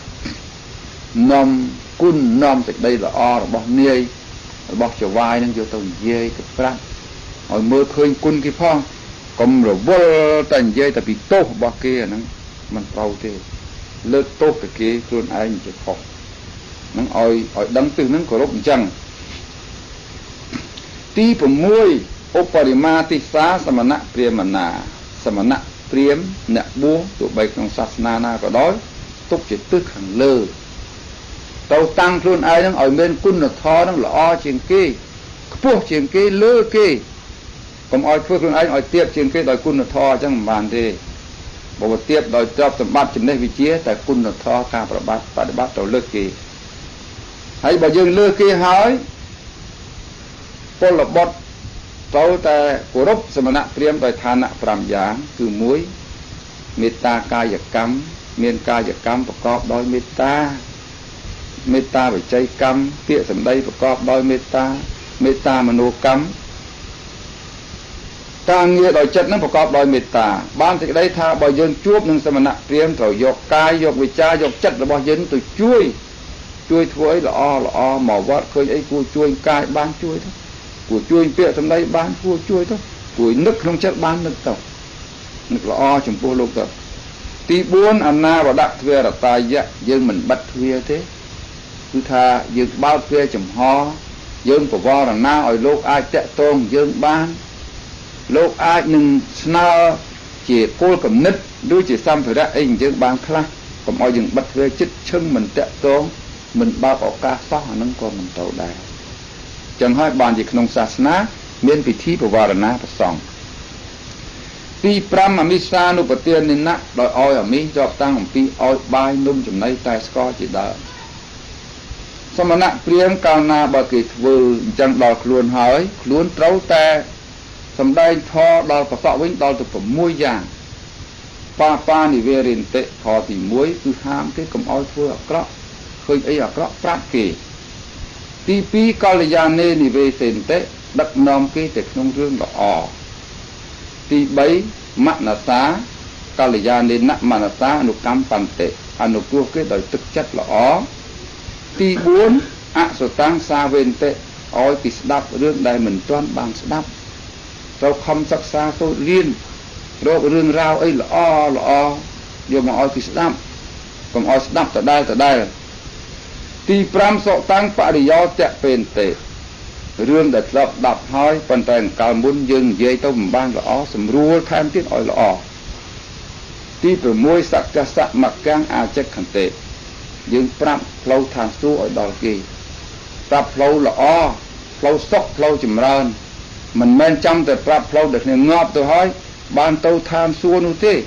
nòm cun nòm tại đây là o là bọc nia bọc trở vai nâng cho tàu dê cái pram hỏi mơ khơi cun cái phong còn rồi vô tành dê tại vì tô bọc kia nó mình tàu thì lơ tô cái kia luôn ai mình chỉ khó nó hỏi đăng từ nó có lúc chẳng tí phẩm môi oparima tí xá samana priyamana samana priếm nè búa tụi bay trong sát na na có đói túc chỉ tức hàng lơ tàu tăng luôn ai đang ở bên quân là thò đang là o trên kia buộc trên kia lơ kia còn ai phước luôn ai ở tiếp trên kia đòi quân là thò chẳng bàn thì bộ tiếp đòi cho tầm bắt trên đây vị trí tại quân là thò ca và bắt tàu lơ kia hãy bảo dương lơ kia hỏi con là bọt tàuแต่กุรบสมณะเตรียมโดยฐานะปรามอย่างคือมุ้ยเมตตากายกรรมเมียนกายกรรมประกอบโดยเมตตาวิจัยกรรมเพียสัมได้ประกอบโดยเมตตามโนกรรมการเงียโดยจัดนั้นประกอบโดยเมตตาบ้านที่ได้ท่าบ่ยืนจูบหนึ่งสมณะเตรียมเรายกกายยกวิจายกจัดเราบ่ยืนตัวช่วยถ้วยละอ้อหมอวัดเคยไอ้กูช่วยกายบ้านช่วยทั้ง của chui bịa trong đây bán vua chui thôi của nước không chất bán nước tàu nước lo chủng pô lục tàu tí buôn anh na và đặt thuê là tài dạ dương mình bắt thuê thế cứ tha dương bao thuê chủng ho dương của vo là na ở lúc ai tệ tôn dương ban lúc ai nâng sna chỉ cô cầm nứt đôi chỉ xăm phải ra anh dương ban khla còn mọi dương bắt thuê chích chân mình tệ tôn mình bao có ca sóc nâng con mình tàu đài chẳng hỏi bàn gì không xa sna miền vị thi của vo là na phải sòng tí pram mà mi sa nu bát tiên nên nát đòi oi ở mi cho tăng một tí oi bay nung chấm này tai sco chỉ đỡ xong mà nát prieng cao na bà kỳ vừa chẳng đòi luôn hỏi luôn trấu ta xong đây thò đòi phải tọa vĩnh đòi từ muối giàng pa ni về rin tệ thò thì muối cứ ham cái cầm oi thua cọ khơi ấy ở cọ prát kỳ tí pi cao là giang nên ni về tiền tệ đặt nom cái tệ nông dương là tí bấy mắt là xá cao lì gia nên nặng mà là xá anu cam pan tệ anu cua cái đời thực chất là ó tí bốn số tăng xa bên tệ oi thì đáp rương đại mình toán bằng đáp rau không sắc xa tôi liên rau rương rau ấy là o điều mà oi thì đáp còn oi đáp từ đây tí pram số tăng phải đi do tệ bên tệ rương đặt lọc đập hói phần tàn cao muốn dừng dây tao mình ban là ó sầm rùa tham tiết ỏi là ó tí từ môi sặc cha sặc mặc cang chết khẩn tệ dừng pram lâu thang su ở đòn kỳ tập lâu là ó lâu sốc lâu chìm ran mình men chăm từ tập lâu được nên ngọt tôi hỏi ban tao tham su nu thế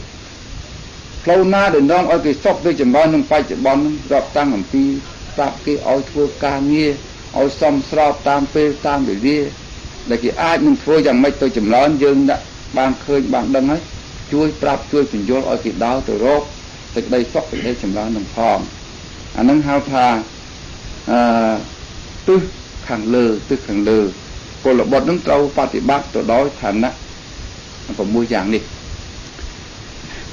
lâu na để non ở cái sốc tôi chìm ran nông phai chìm bon rọp tăng làm pi tập cái ỏi thua ca nghe ôi xong sọp tam phê tam để đi là cái ai mình phơi rằng mấy tôi chìm lớn dương đã ban khơi ban đăng ấy chui prap chui chuyển vô ở cái đau từ rốt từ đây sốc từ đây chìm lớn nằm phòng nâng hao thà tư khẳng lừ cô là bọt nâng trâu phát thì bác từ đó thành á còn mua dạng đi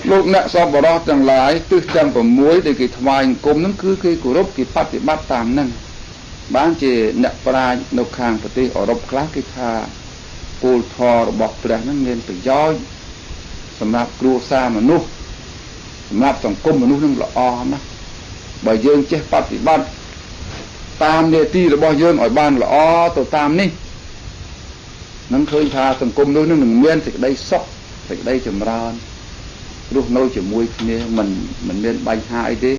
lúc nãy sau bỏ đó chẳng lái tư chẳng còn muối để cái thoại cùng nâng cứ cái của rốt cái phát thì bác tam nâng bán chỉ nợ pra nấu khang phải đi ở đâu khác cái tha cô thò bọc từ nó nên phải doi sầm nạp cua sa mà nuốt sầm nạp tổng cung mà nuốt nó là o nó bởi dương chết bắt thì bắt tam đề ti là bao dương ở ban là o tổ tam ní nó khơi tha tổng cung nuốt nó đừng miên thì đây sốc thì đây chầm ran lúc nôi chỉ muối mình miên bánh hai thế